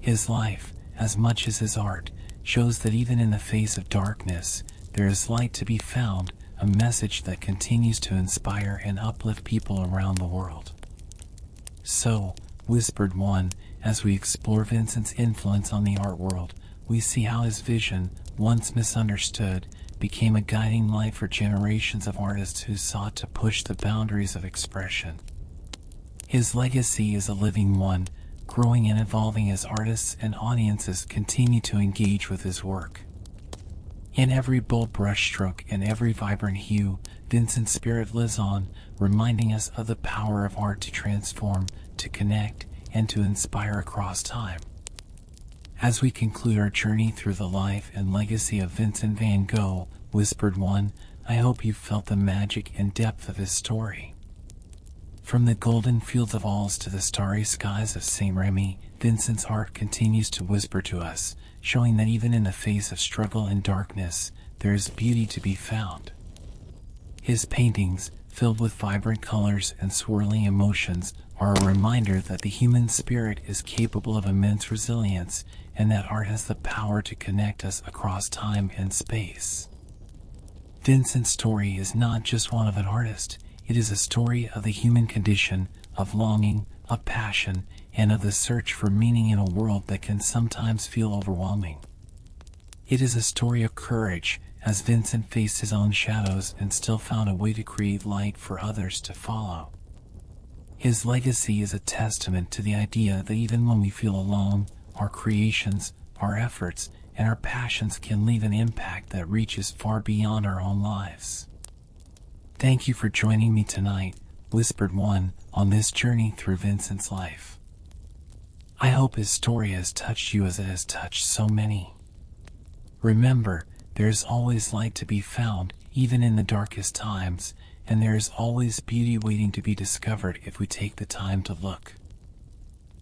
His life, as much as his art, shows that even in the face of darkness, there is light to be found, a message that continues to inspire and uplift people around the world. So, whispered one, as we explore Vincent's influence on the art world, we see how his vision, once misunderstood, became a guiding light for generations of artists who sought to push the boundaries of expression. His legacy is a living one, growing and evolving as artists and audiences continue to engage with his work. In every bold brushstroke and every vibrant hue, Vincent's spirit lives on, reminding us of the power of art to transform, to connect, and to inspire across time. As we conclude our journey through the life and legacy of Vincent van Gogh, whispered one, I hope you felt the magic and depth of his story. From the golden fields of Arles to the starry skies of Saint-Rémy, Vincent's art continues to whisper to us, showing that even in the face of struggle and darkness, there is beauty to be found. His paintings, filled with vibrant colors and swirling emotions, are a reminder that the human spirit is capable of immense resilience and that art has the power to connect us across time and space. Vincent's story is not just one of an artist, it is a story of the human condition, of longing, of passion, and of the search for meaning in a world that can sometimes feel overwhelming. It is a story of courage, as Vincent faced his own shadows and still found a way to create light for others to follow. His legacy is a testament to the idea that even when we feel alone, our creations, our efforts, and our passions can leave an impact that reaches far beyond our own lives. Thank you for joining me tonight, whispered one, on this journey through Vincent's life. I hope his story has touched you as it has touched so many. Remember, there is always light to be found, even in the darkest times, and there is always beauty waiting to be discovered if we take the time to look.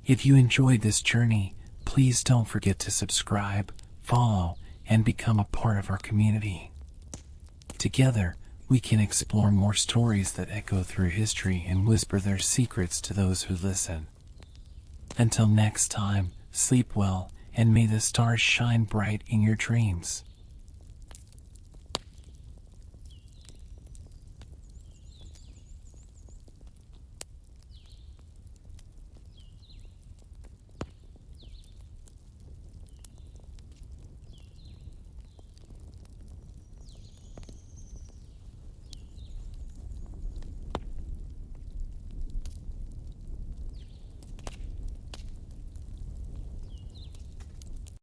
If you enjoyed this journey, please don't forget to subscribe, follow, and become a part of our community. Together, we can explore more stories that echo through history and whisper their secrets to those who listen. Until next time, sleep well, and may the stars shine bright in your dreams.